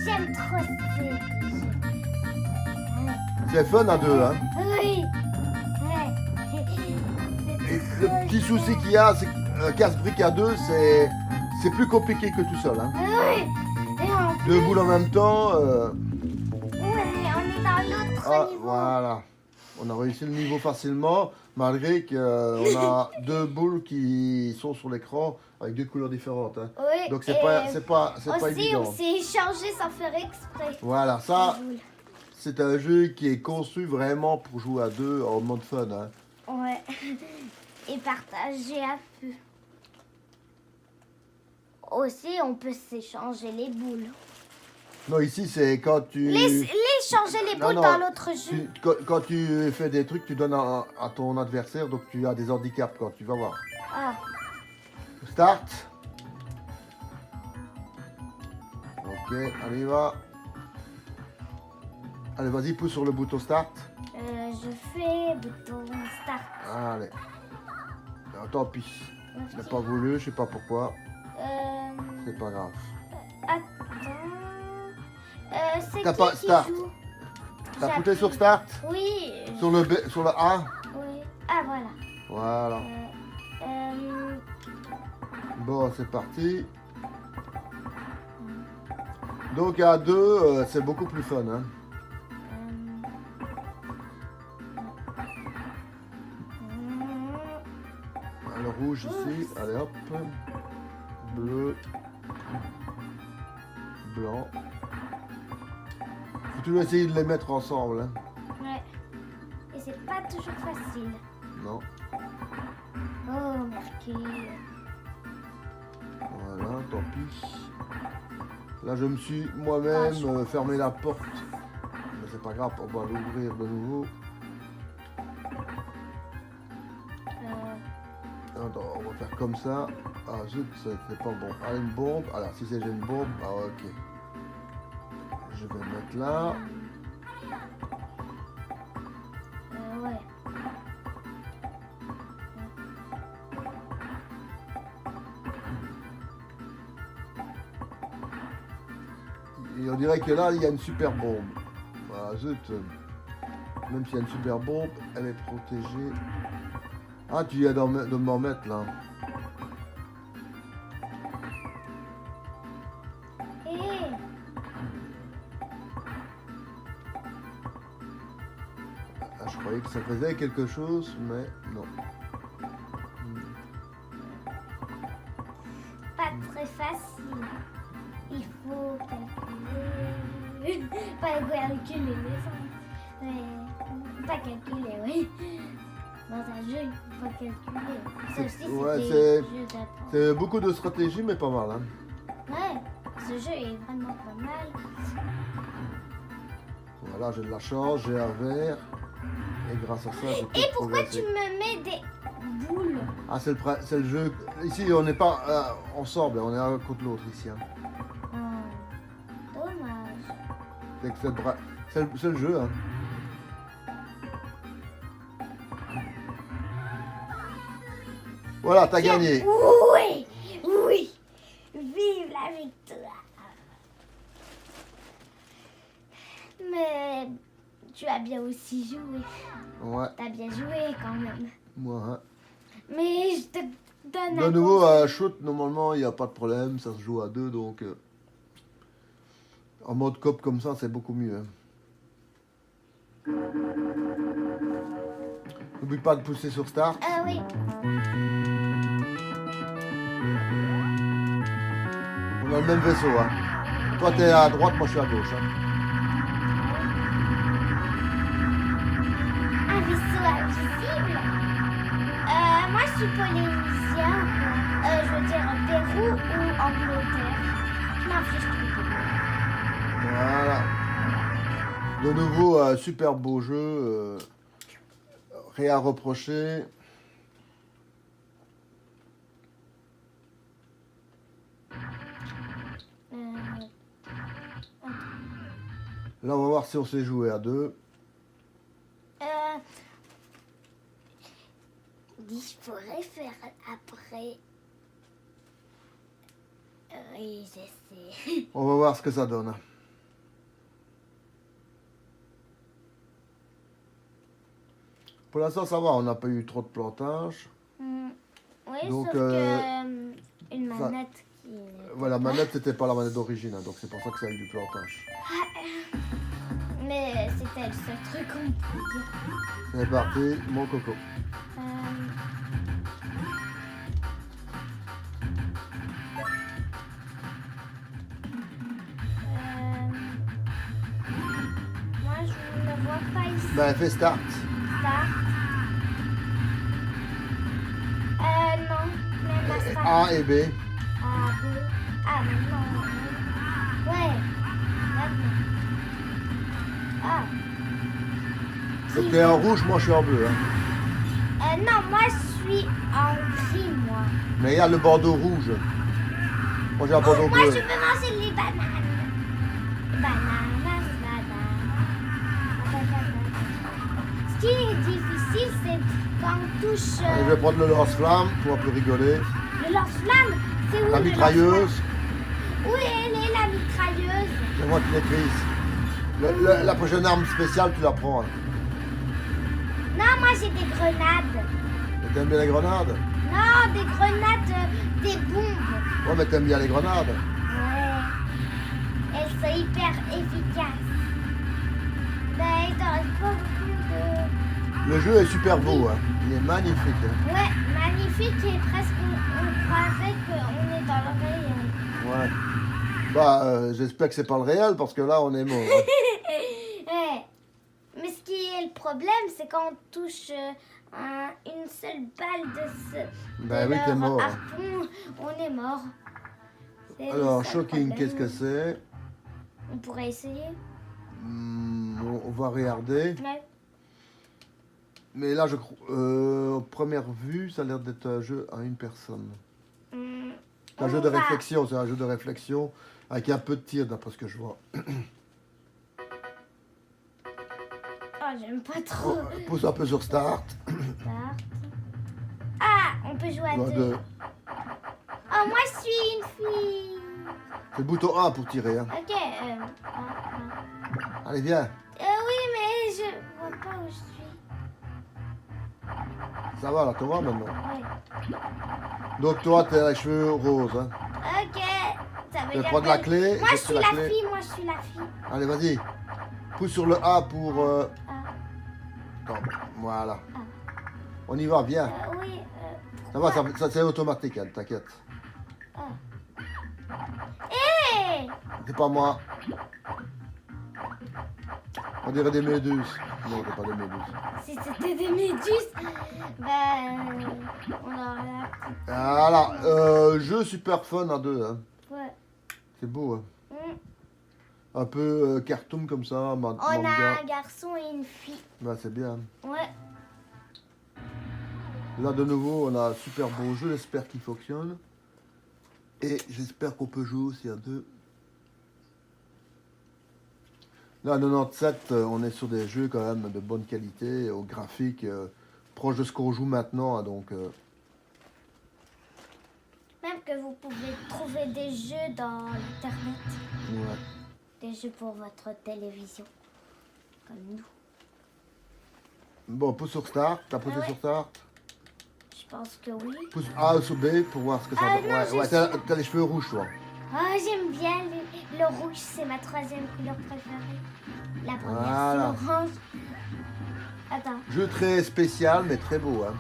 J'aime trop ces jeux. C'est fun à deux, hein. Oui. Ouais. Et C'est le trop petit chouette. souci qu'il y a, c'est qu'un casse-brique à deux, c'est plus compliqué que tout seul, hein. Oui. Et en Deux plus, boules en même temps. ouais, on est dans l'autre niveau. Voilà. On a réussi le niveau facilement, malgré qu'on a deux boules qui sont sur l'écran avec deux couleurs différentes. Hein. Oui. Donc et c'est pas aussi, évident. on s'est échangé sans faire exprès. Voilà, ça, Les boules. c'est un jeu qui est conçu vraiment pour jouer à deux en mode fun. Hein. Ouais. Et partager à peu. Aussi, on peut s'échanger les boules. Non, ici, c'est quand tu... Les changer les Non, boules non, dans l'autre jeu. quand tu fais des trucs, tu donnes à ton adversaire, donc tu as des handicaps quand tu vas voir. Ah. Start. Ok, on y va. Allez, vas-y, pousse sur le bouton start. Je fais bouton start. Allez. Non, tant pis. Il n'a pas voulu, je sais pas pourquoi. C'est pas grave. Attends. C'est T'as qui pas qui start. joue? T'as J'ai poussé sur appris. Start? Oui. Sur le B, sur le A? Oui. Ah, voilà. Voilà. Bon, c'est parti. Donc à 2, c'est beaucoup plus fun. Hein. Le rouge ici, allez hop. Bleu. Blanc. Faut toujours essayer de les mettre ensemble. Hein. Ouais. Et c'est pas toujours facile. Non. Oh, Mercure. Voilà, tant pis. Là, je me suis moi-même fermé la porte. Mais c'est pas grave, on va l'ouvrir de nouveau. Attends, on va faire comme ça. Ah zut, c'est pas bon. Ah, une bombe. Alors, si c'est une bombe, ah ok. Je vais mettre là. Ouais. Et on dirait que là, il y a une super bombe. Ah zut. Même s'il y a une super bombe, elle est protégée. Ah, tu viens de m'en mettre là. Et Ah, je croyais que ça faisait quelque chose, mais non. pas très facile. Il faut calculer. Pas calculer, mais pas calculer, oui. Dans un jeu, il faut pas calculer. Ça aussi, Ouais, c'est c'est- des jeux d'apprendre. C'est beaucoup de stratégie, mais pas mal. Hein. Ouais, ce jeu est vraiment pas mal. Voilà, j'ai de la chance, j'ai un verre. Et grâce à ça, j'ai pu Et pourquoi tu progresser. me mets des boules? Ah, c'est le jeu. Ici, on n'est pas ensemble, on est un contre l'autre ici. Hein. Dommage. C'est que c'est le jeu. Hein. Voilà, t'as gagné. Oui, oui. Vive la victoire. Mais tu as bien aussi joué. Ouais, T'as bien joué quand même. moi. Hein. Mais je te donne De un nouveau, conseil. shoot, normalement, il n'y a pas de problème, ça se joue à 2, donc en mode coop comme ça, c'est beaucoup mieux. Hein. N'oublie pas de pousser sur Start. Ah oui. On a le même vaisseau. Hein. Toi, t'es à droite, moi, je suis à gauche. Hein. Un vaisseau invisible. Moi, je suis polynésien. Je veux dire Pérou ou Angleterre. Je m'en fiche tout. Voilà. De nouveau, super beau jeu. Rien à reprocher. Là, on va voir si on sait jouer à 2. Je pourrais faire après. Oui, j'essaie. On va voir ce que ça donne. Pour l'instant, ça va, on n'a pas eu trop de plantage. Oui, Donc, sauf que une manette qui... Voilà, la manette, c'était pas la manette d'origine, hein, donc c'est pour ça que ça a eu du plantage. Mais c'était le seul truc qu'on peut dire. C'est parti, mon coco. Moi, je ne vois pas ici. Ben, fais Start. Start. Non, même pas start. A et B. Ah, bleu. Ah, mais non. Ouais. Maintenant. Ah. Donc t'es en rouge, moi je suis en bleu. Hein. Non, moi, je suis en gris, moi. Mais il y a le bandeau rouge. Moi j'ai un bandeau Moi, bleu. je veux manger les bananes. Bananas, bananas. Ce qui est difficile, c'est quand on touche Allez, je vais prendre le lance-flamme pour un peu rigoler. le lance-flamme. C'est où La le mitrailleuse. lance-flamme? Où elle est la mitrailleuse? C'est moi qui l'ai prise. La prochaine arme spéciale, tu la prends. Hein. Non, moi j'ai des grenades. Mais t'aimes bien les grenades? Non, des grenades, des bombes. Ouais, mais t'aimes bien les grenades. Ouais. Elles sont hyper efficaces. Ben, il t'en reste pas beaucoup de... Le jeu est super beau, hein. Il est magnifique. Hein. Ouais, magnifique et presque on croirait qu'on est dans le réel. Ouais. Bah, j'espère que c'est pas le réel parce que là, on est mort. Hein. Ouais. Mais ce qui est le problème, c'est quand on touche une seule balle de ce Ben de oui, t'es leur mort. harpon, on est mort. C'est le Alors, seul Shocking, problème. qu'est-ce que c'est? On pourrait essayer. On va regarder. Ouais. Mais là, je crois, première vue, ça a l'air d'être un jeu à une personne. C'est un jeu de On va- réflexion, c'est un jeu de réflexion avec un peu de tir d'après ce que je vois. Oh, j'aime pas trop. Pousse un peu sur Start. Start. Ah, on peut jouer à Voilà, deux. Oh, moi je suis une fille. C'est le bouton A pour tirer. Hein. Ok. Allez, viens. Oui, mais je vois pas où je suis. Ça va, là, tu vois maintenant. Ouais. Donc, toi, tu as les cheveux roses. Hein. Ok. Ça veut Tu vas dire prendre la que- clé. Moi je c'est suis la fille, moi je suis la fille. Allez, vas-y. Pousse sur le A pour... Ah. Attends, voilà. Ah. On y va, viens. Oui. Ça va, ça c'est automatique, hein, t'inquiète. Hé C'est pas moi. On dirait des méduses. Non, c'est pas des méduses. Si c'était des méduses, ben on aurait Voilà, jeu super fun à deux. Hein. Ouais. C'est beau. Hein. Mm. Un peu cartoon comme ça, On manga. a un garçon et une fille. Bah, c'est bien. Ouais. Là, de nouveau, on a un super beau jeu. J'espère qu'il fonctionne. Et j'espère qu'on peut jouer aussi à deux. Là, 97, on est sur des jeux quand même de bonne qualité, au graphique, proche de ce qu'on joue maintenant. Hein, donc, Même que vous pouvez trouver des jeux dans Internet. ouais. Des jeux pour votre télévision. Comme nous. Bon, pousse sur Start. T'as poussé Ah ouais. sur Start. Je pense que oui. Pousse A ou sur B pour voir ce que ça Ah donne. non, Ouais, je ouais, suis- t'as les cheveux rouges, toi. Oh, j'aime bien le rouge, c'est ma troisième couleur préférée. La première, Voilà. c'est l'orange. Attends. Jeu très spécial, mais très beau. Hein.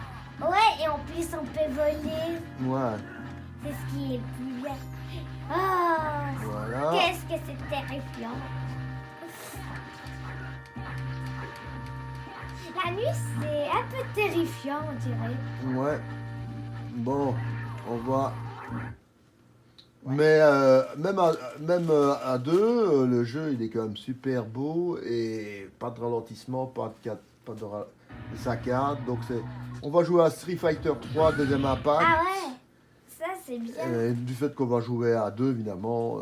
Ouais, et en plus, on peut voler. Ouais, C'est ce qui est le plus bien. Oh, voilà. qu'est-ce que c'est terrifiant. La nuit, c'est un peu terrifiant, on dirait. Ouais. Bon, on va. Mais même à deux, le jeu il est quand même super beau et pas de ralentissement, pas de saccade. Donc on va jouer à Street Fighter 3 deuxième impact. Ah ouais, ça c'est bien. Et du fait qu'on va jouer à deux, évidemment,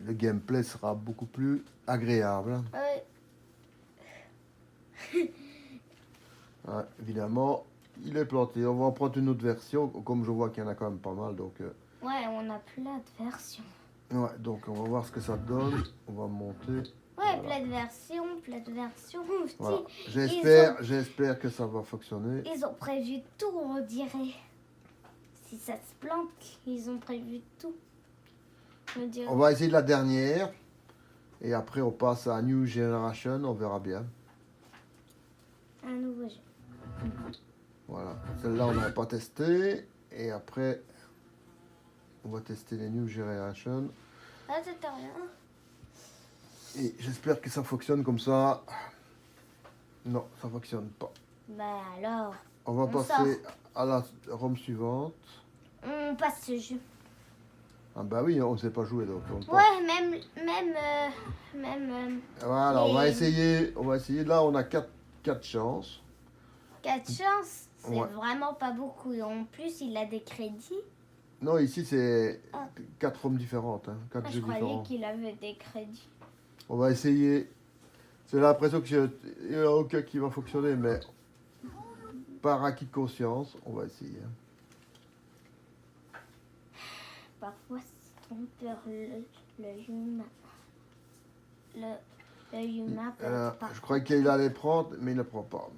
le gameplay sera beaucoup plus agréable. Hein. Ouais. Ouais, évidemment, il est planté. On va en prendre une autre version, comme je vois qu'il y en a quand même pas mal. Donc, Ouais, on a plein de versions. ouais, donc on va voir ce que ça donne. On va monter. Ouais, Voilà. plein de versions aussi. Voilà. Ils J'espère que ça va fonctionner. Ils ont prévu tout, on dirait. Si ça se plante, ils ont prévu tout. On dirait. On va essayer la dernière. Et après, on passe à New Generation. On verra bien. Un nouveau jeu. Voilà. Celle-là, on n'avait pas testé. Et après, on va tester les New Generation. Ah, t'entends rien. Et j'espère que ça fonctionne comme ça. Non, ça fonctionne pas. Bah alors, On va On passer à la ROM suivante. on passe ce jeu. Ah bah oui, on ne sait pas jouer donc. On passe. Ouais, même. Voilà, on va les- essayer. Là, on a 4 chances. 4 chances, c'est Ouais. vraiment pas beaucoup. En plus, il a des crédits. Non, ici, c'est Ah. 4 ROM différentes. Hein, 4 Ah, je jeux croyais différents. qu'il avait des crédits. On va essayer. J'ai l'impression qu'il n'y en a aucun qui va fonctionner, mais par acquis de conscience, on va essayer. Parfois, c'est trompeur le humain. Yuma, Je croyais qu'il allait prendre, mais il ne prend pas.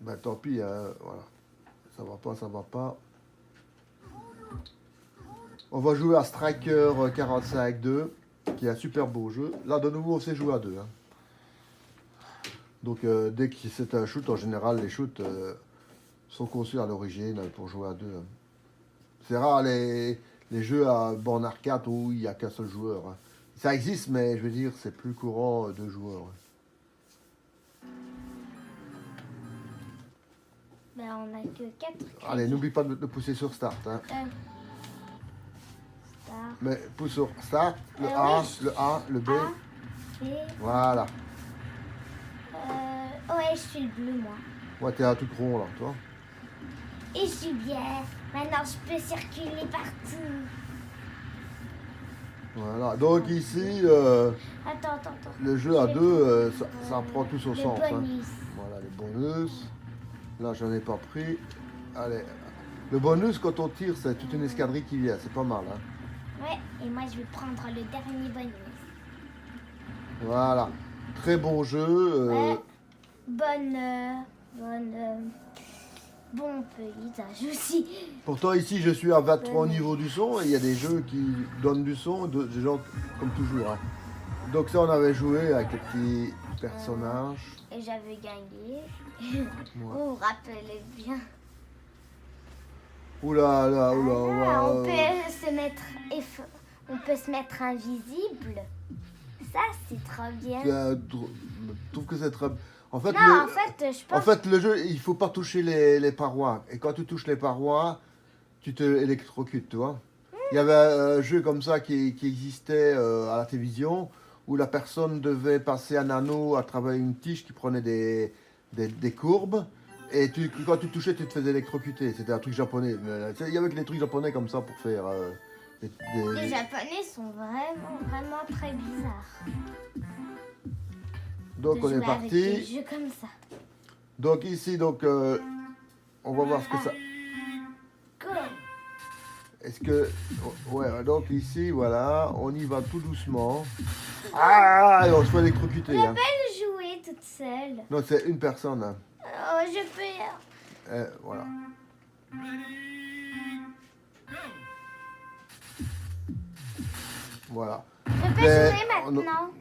Ben tant pis, hein, voilà. Ça va pas, ça va pas. On va jouer à Striker 45-2, qui est un super beau jeu. Là, de nouveau, on sait jouer à 2. Hein. Donc, dès que c'est un shoot, en général, les shoots sont conçus à l'origine pour jouer à 2. Hein. C'est rare les jeux à borne arcade où il n'y a qu'un seul joueur. Hein. Ça existe, mais je veux dire, c'est plus courant 2 joueurs. Ben, on a que 4 Allez, n'oublie pas de pousser sur Start. Hein. Star. Mais pousse sur Start, le A, Oui. le A, le B. A, B. Voilà. Ouais, je suis le bleu, moi. Ouais, t'es un truc rond là, toi. Et je suis bien. Maintenant, je peux circuler partout. Voilà. Donc ici, Attends. le jeu à Je vais 2, prendre, ça prend tous au le centre. Hein. bonus. Voilà, les bonus. Là, j'en ai pas pris. Allez. Le bonus, quand on tire, c'est toute une escadrille qui vient. C'est pas mal. Hein. Ouais, et moi, je vais prendre le dernier bonus. Voilà. Très bon jeu. Ouais. Bon paysage aussi. Pourtant, ici, je suis à 23 au niveau du son. Et il y a des jeux qui donnent du son, des gens comme toujours. Hein. Donc ça, on avait joué avec les petits personnages. Et j'avais gagné. Ouais. Vous vous rappelez bien. Oula, là, oula, Ah, oula. on peut se mettre invisible. Ça, c'est trop bien. Je trouve que c'est très... En fait, Non, en fait, je pense... en fait, le jeu, il faut pas toucher les parois. Et quand tu touches les parois, tu te électrocutes, tu vois. Il y avait un jeu comme ça qui existait à la télévision, où la personne devait passer un anneau à travers une tige qui prenait des courbes. Et quand tu touchais, tu te faisais électrocuter. C'était un truc japonais. Il y avait que des trucs japonais comme ça pour faire... Les Japonais sont vraiment très bizarres. Donc on est Jouer avec des parti. jeux comme ça. Donc ici, donc on va voir ce que ça... Go. Est-ce que... Ouais, donc ici, voilà, on y va tout doucement. Ah, on se fait électrocuter. Je Hein. peux jouer toute seule. Non, c'est une personne. Hein. Oh, je peux... Voilà. Voilà. Je peux Mais jouer maintenant.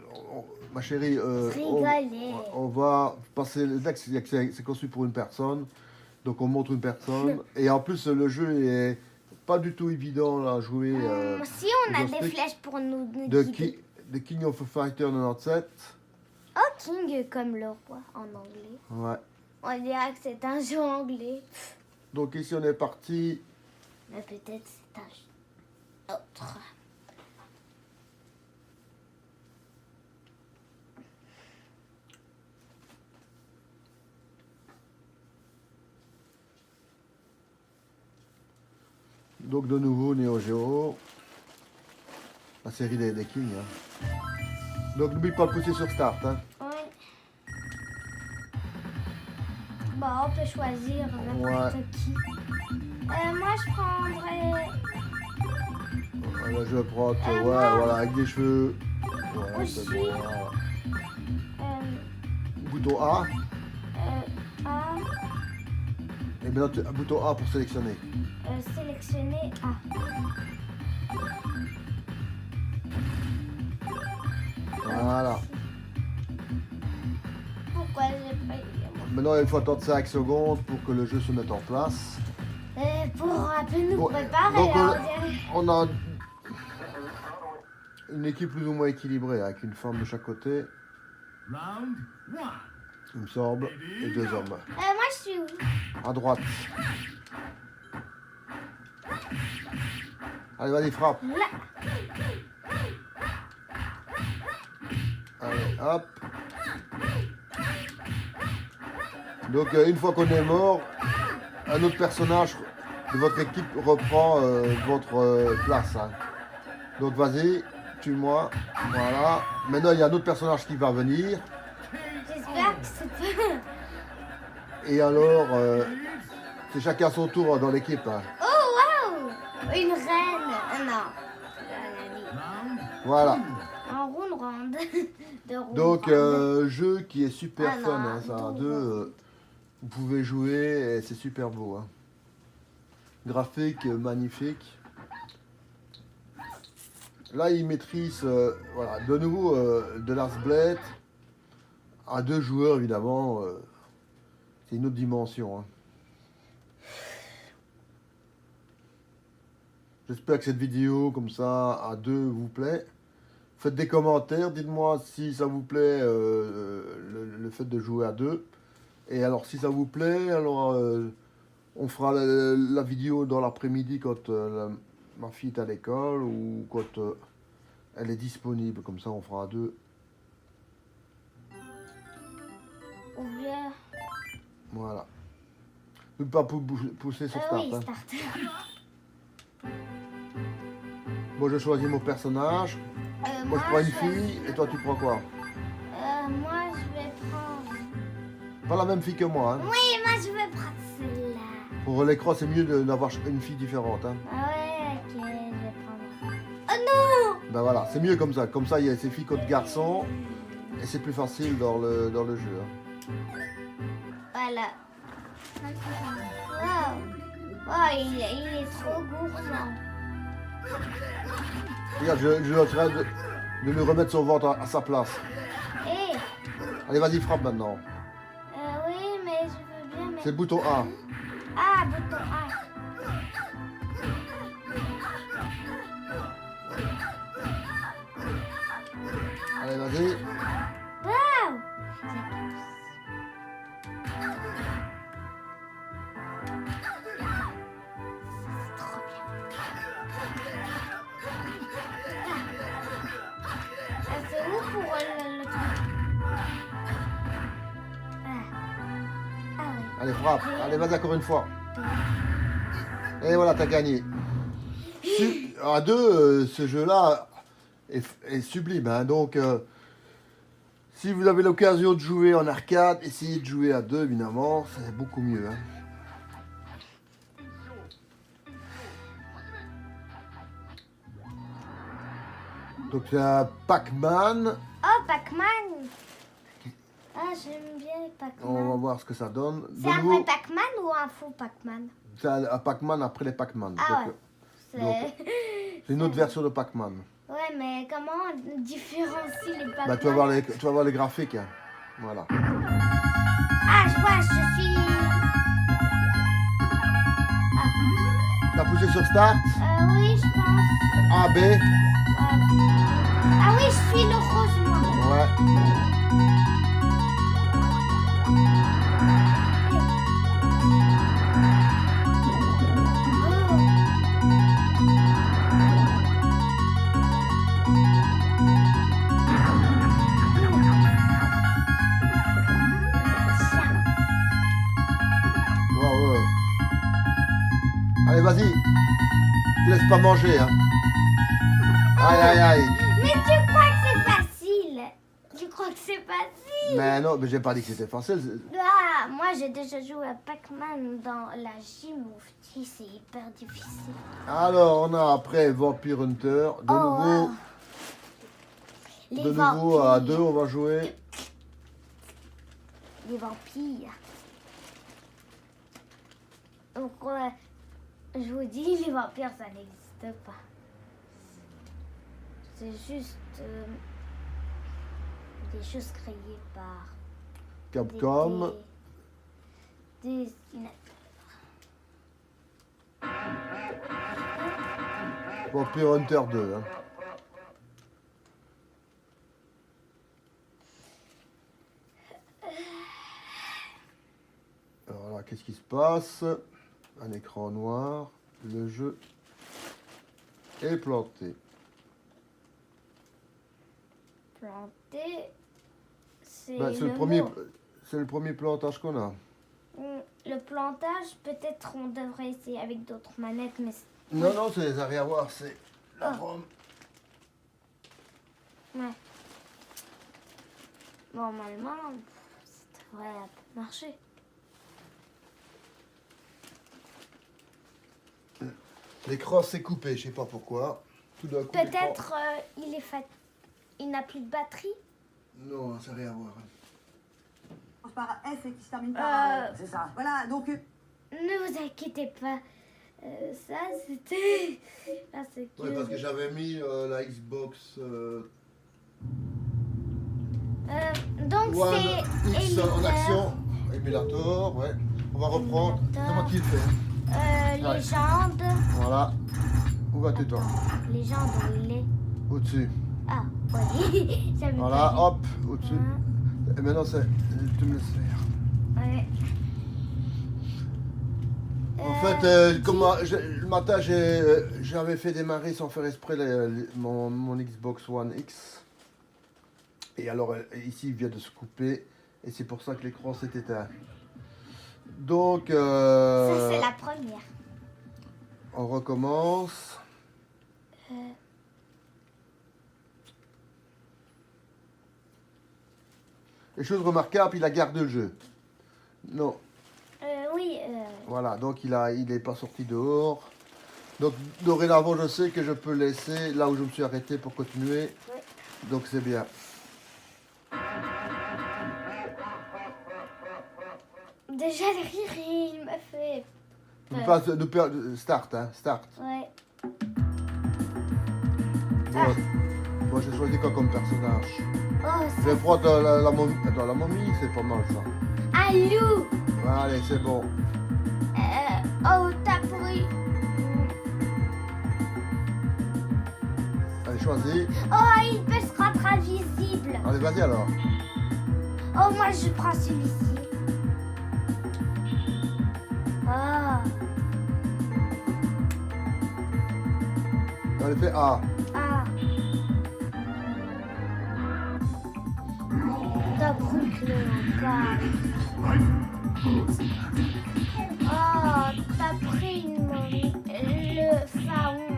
ma chérie, Rigoler. on va passer... C'est conçu pour une personne. Donc on montre une personne. Et en plus, le jeu est pas du tout évident là, à jouer. Si on a des joystick flèches pour nous de King of Fighter 97. Oh, King comme le roi en anglais. Ouais. On dirait que c'est un jeu anglais. Donc ici, on est parti. Mais peut-être c'est un jeu autre. Donc de nouveau Neo Geo, la série des Kings. Hein. Donc n'oublie pas de pousser sur Start. Hein. Ouais. Bon, on peut choisir n'importe qui. Moi, je prendrais... Voilà, je vais prendre, voilà, avec des cheveux. Voilà, Aussi. c'est bon, voilà. euh, Bouton A. A, Et maintenant, bouton A pour sélectionner. sélectionner A. Voilà. Pourquoi j'ai pas eu Maintenant, il faut attendre 5 secondes pour que le jeu se mette en place. pour un peu nous Bon, préparer. donc, on dirait. on a une équipe plus ou moins équilibrée, avec une femme de chaque côté, Round one. il me semble, et 2 hommes. Moi, je suis où? À droite. Allez, vas-y, frappe. Là. Allez, hop. Donc, une fois qu'on est mort, un autre personnage de votre équipe reprend votre place. Hein. Donc, vas-y, tue-moi. Voilà. Maintenant, il y a un autre personnage qui va venir. J'espère que c'est pas... Et alors, c'est chacun son tour dans l'équipe. Hein. Oh, waouh! Une reine. Non. Voilà. En round de round. Donc, jeu qui est super Ah, fun, non, hein, ça. À non. deux, vous pouvez jouer et c'est super beau. Hein. Graphique magnifique. Là, il maîtrise, voilà, de nouveau, de Last Blade. À 2 joueurs, évidemment, c'est une autre dimension. Hein. J'espère que cette vidéo, comme ça, à 2, vous plaît. Faites des commentaires, dites-moi si ça vous plaît, le fait de jouer à 2. Et alors, si ça vous plaît, alors on fera la vidéo dans l'après-midi quand ma fille est à l'école ou quand elle est disponible. Comme ça, on fera à 2. Ou bien... Voilà. Ne pas pousser sur Start. oui, Hein. start. Moi, je choisis mon personnage. Moi, je prends une choisis- fille. Et toi, tu prends quoi? moi, je vais prendre... Pas la même fille que moi. Hein. Oui, moi, je vais prendre celle-là. Pour l'écran, c'est mieux d'avoir une fille différente. Hein. Ah ouais, ok, je vais prendre... Oh non! Ben voilà, c'est mieux comme ça. Comme ça, il y a ces filles contre garçons. Et c'est plus facile dans le jeu. Hein. Voilà. Wow. Wow, il est trop gourmand. Regarde, je suis en train de lui remettre son ventre à sa place. Eh, Allez, vas-y, frappe maintenant. oui, mais je veux bien mettre... C'est le bouton A. Ah, bouton A. Allez, vas-y. Wow! C'est où pour le truc? Ah oui. Allez, frappe. Allez, vas-y encore une fois. Et voilà, t'as gagné. À 2, ce jeu-là est sublime. Hein. Donc, si vous avez l'occasion de jouer en arcade, essayez de jouer à 2, évidemment. C'est beaucoup mieux. Hein. Donc, c'est un Pac-Man. Oh, Pac-Man! Ah, j'aime bien les On va Pac-Man. voir ce que ça donne. De C'est un nouveau, vrai Pac-Man ou un faux Pac-Man? c'est un Pac-Man après les Pac-Man. Ah Donc, ouais. c'est une autre version de Pac-Man. Ouais, mais comment on différencie les Pac-Man? Bah, tu vas voir les graphiques. Hein. Voilà. Ah, je vois, je suis... T'as poussé sur Start. oui, je pense. A, B. Ah oui, je suis le rose, moi. Ouais. Wow, ouais. Allez, vas-y. Ne laisse pas manger. Hein. Aïe, aïe, aïe. Mais tu crois que c'est facile? Tu crois que c'est facile? Mais non, mais j'ai pas dit que c'était facile. Ah, moi j'ai déjà joué à Pac-Man dans la gym Moufti, c'est hyper difficile. Alors, on a après Vampire Hunter. De nouveau, Les de nouveau vampires. à 2, on va jouer. Les vampires. Donc, je vous dis, les vampires, ça n'existe pas. C'est juste des choses créées par Capcom. des dessinateurs. Vampire Hunter 2. Hein. Alors là, qu'est-ce qui se passe? Un écran noir. Le jeu est planté. Planté, c'est Ben, c'est le premier plantage qu'on a. Le plantage, peut-être on devrait essayer avec d'autres manettes, mais Non, non, c'est les arrière voir, c'est la Ah. ROM. ouais. Normalement, ça devrait marcher. L'écran s'est coupé, je sais pas pourquoi. Tout d'un coup, l'écran- Peut-être il est il n'a plus de batterie. Non, ça n'a rien à voir. Par S et qui se termine par C'est ça. Voilà, donc Ne vous inquiétez pas. Ça, c'était parce que... Ouais, parce que j'avais mis la Xbox donc One c'est X en émulateur, action. Émulateur, ouais. On va reprendre. C'est Émulateur. moi qui le fais. Ouais. légende. Voilà. Où vas-tu toi? Légende, où il est. Au-dessus. Ah, oui. J'avais Voilà, pas vu. hop, au-dessus. Et maintenant, tu me laisses faire. Ouais. En fait, le matin, j'avais fait démarrer sans faire exprès mon Xbox One X. Et alors, ici, il vient de se couper. Et c'est pour ça que l'écran s'est éteint. Donc, Ça, c'est la première. on recommence. Et chose remarquable, il a gardé le jeu. Non. Oui. Voilà, donc il est pas sorti dehors. Donc dorénavant, je sais que je peux laisser là où je me suis arrêté pour continuer. Ouais. Donc c'est bien. Déjà, le rire, il m'a fait... On passe de start, hein, start. Ouais. Moi, moi j'ai choisi quoi comme personnage? Oh, Je vais prendre la momie. Attends, la momie, c'est pas mal ça. un loup. Allez, c'est bon. Oh, t'as pris... Allez, choisis. Oh, il peut se rendre invisible. Allez, vas-y alors. Oh, moi, je prends celui-ci. Oh. Allez, fais A. Ah. T'as pris que le gars. Oh, t'as pris une momie. Le pharaon.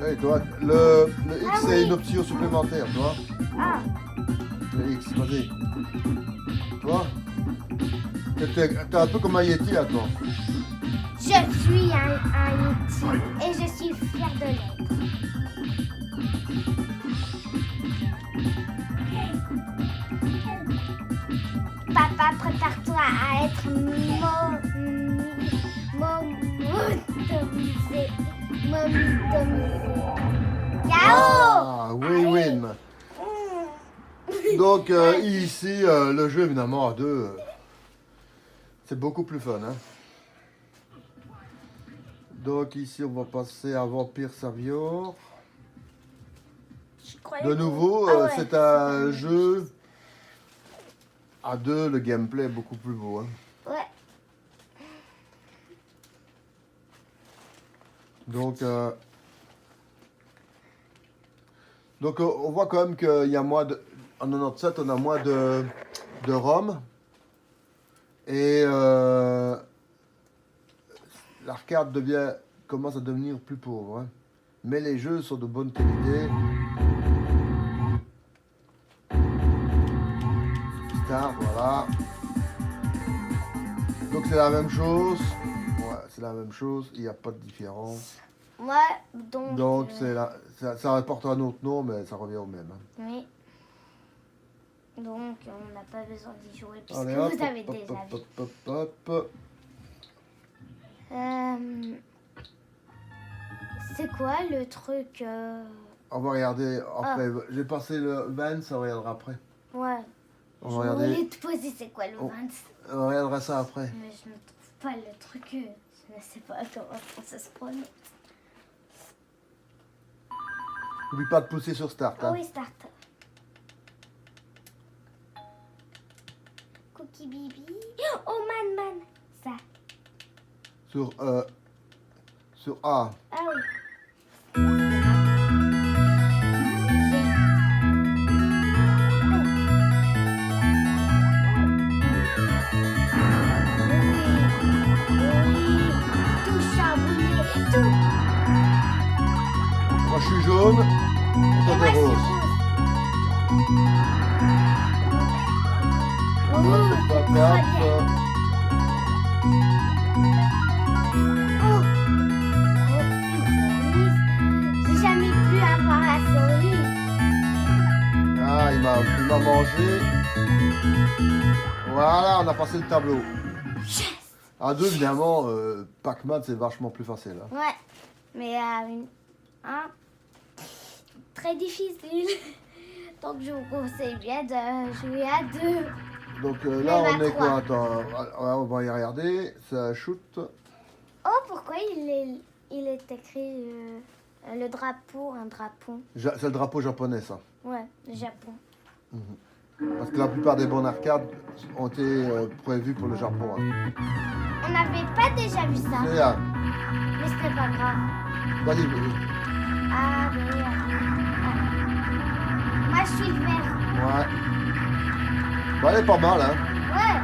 Allez, toi, le X, Ah c'est oui. une option supplémentaire, toi. Ah. Le X, vas-y. Toi, t'es un peu comme un Yeti, là, toi. Je suis un Yeti et je suis fière de l'être. Papa, prépare-toi à être motomisé. Yao! Ah, win-win. Donc, ici, le jeu, évidemment, à deux, c'est beaucoup plus fun, hein. Donc, ici, on va passer à Vampire Savior. Je croyais De que- nouveau, Ah ouais, c'est un jeu à deux, le gameplay est beaucoup plus beau, hein. Ouais. Donc, on voit quand même qu'il y a moins de... En 97, on a moins de ROM. Et l'arcade commence à devenir plus pauvre, hein. Mais les jeux sont de bonne qualité. Start, voilà. Donc c'est la même chose. Ouais, c'est la même chose. Il n'y a pas de différence. Ouais, donc... Donc ça rapporte un autre nom, mais ça revient au même, hein. Oui. Donc, on n'a pas besoin d'y jouer puisque Allez, hop, vous avez hop, déjà hop, vu. hop, hop, hop. C'est quoi le truc On va regarder après. J'ai passé le 20, ça reviendra après. Ouais. On Je va regarder. voulais te poser c'est quoi le Oh. 20. On regardera ça après. Mais je ne trouve pas le truc. Je ne sais pas comment ça se prononce. N'oublie pas de pousser sur Start, Oh hein. oui, start. Cookie Bibi. Oh, man. Ça. Sur A. Ah oui. Oui. Tout chamboulé. Tout. Moi je suis jaune, et toi Et moi, t'es c'est rose. rose. Hop, Oh, hop, très hop, bien. hop. Oh. Oh, va manger. Voilà, on a passé le tableau. Yes. À 2, évidemment, Pac-Man, c'est vachement plus facile. Hein. Ouais, mais très difficile. Donc je vous conseille bien de jouer à 2. Donc là, Même on à est quoi? trois. Attends, on va y regarder. Ça shoot. Oh, pourquoi il est écrit le drapeau, un drapeau? C'est le drapeau japonais, ça. Ouais, le Japon. Parce que la plupart des bornes arcades ont été prévues pour le Japon. Hein. On n'avait pas déjà vu ça, C'est là. mais ce n'est pas grave. Vas-y, Ah, mais... Moi, je suis le vert. ouais. Bah, elle est pas mal, hein. Ouais,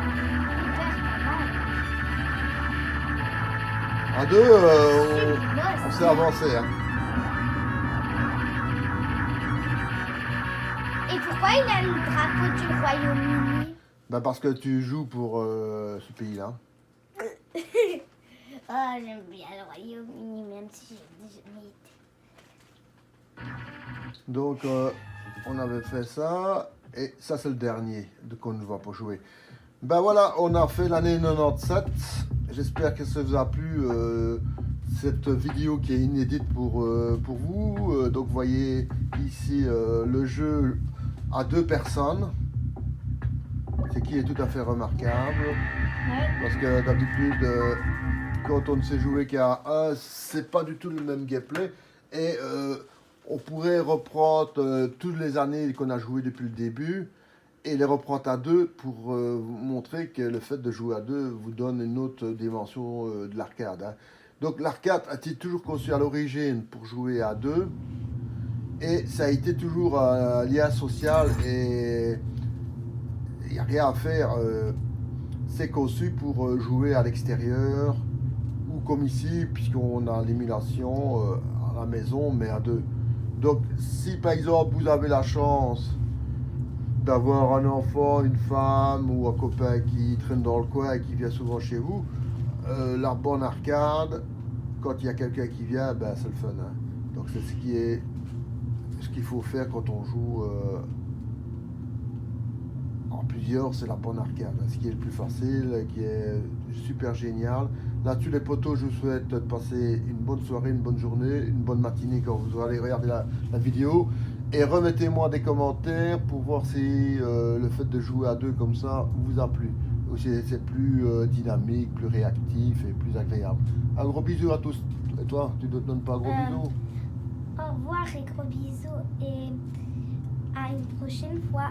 le vert, pas mal. À 2, Moi on aussi. s'est avancé, hein. Et pourquoi il a le drapeau du Royaume-Uni? Bah, parce que tu joues pour ce pays-là. Oh, j'aime bien le Royaume-Uni, même si j'ai jamais été. Donc, on avait fait ça. Et ça, c'est le dernier qu'on ne va pas jouer. Ben voilà, on a fait l'année 97. J'espère que ça vous a plu, cette vidéo qui est inédite pour vous. Donc, vous voyez ici le jeu à 2 personnes. Ce qui est tout à fait remarquable. Ouais. Parce que d'habitude, quand on ne sait jouer qu'à 1, c'est pas du tout le même gameplay. Et on pourrait reprendre toutes les années qu'on a joué depuis le début et les reprendre à 2 pour vous montrer que le fait de jouer à 2 vous donne une autre dimension de l'arcade. Hein. Donc l'arcade a été toujours conçu à l'origine pour jouer à 2 et ça a été toujours un lien social et il n'y a rien à faire. C'est conçu pour jouer à l'extérieur ou comme ici, puisqu'on a l'émulation à la maison, mais à 2. Donc, si par exemple vous avez la chance d'avoir un enfant, une femme ou un copain qui traîne dans le coin et qui vient souvent chez vous, la borne arcade, quand il y a quelqu'un qui vient, ben, c'est le fun. Hein. Donc, c'est ce qu'il faut faire quand on joue en plusieurs, c'est la borne arcade. Hein, ce qui est le plus facile, qui est super génial. Là-dessus, les potos, je vous souhaite de passer une bonne soirée, une bonne journée, une bonne matinée quand vous allez regarder la vidéo. Et remettez-moi des commentaires pour voir si le fait de jouer à 2 comme ça vous a plu. Ou si c'est plus dynamique, plus réactif et plus agréable. Un gros bisou à tous. Et toi, tu ne te donnes pas un gros bisou? Au revoir et gros bisous et à une prochaine fois.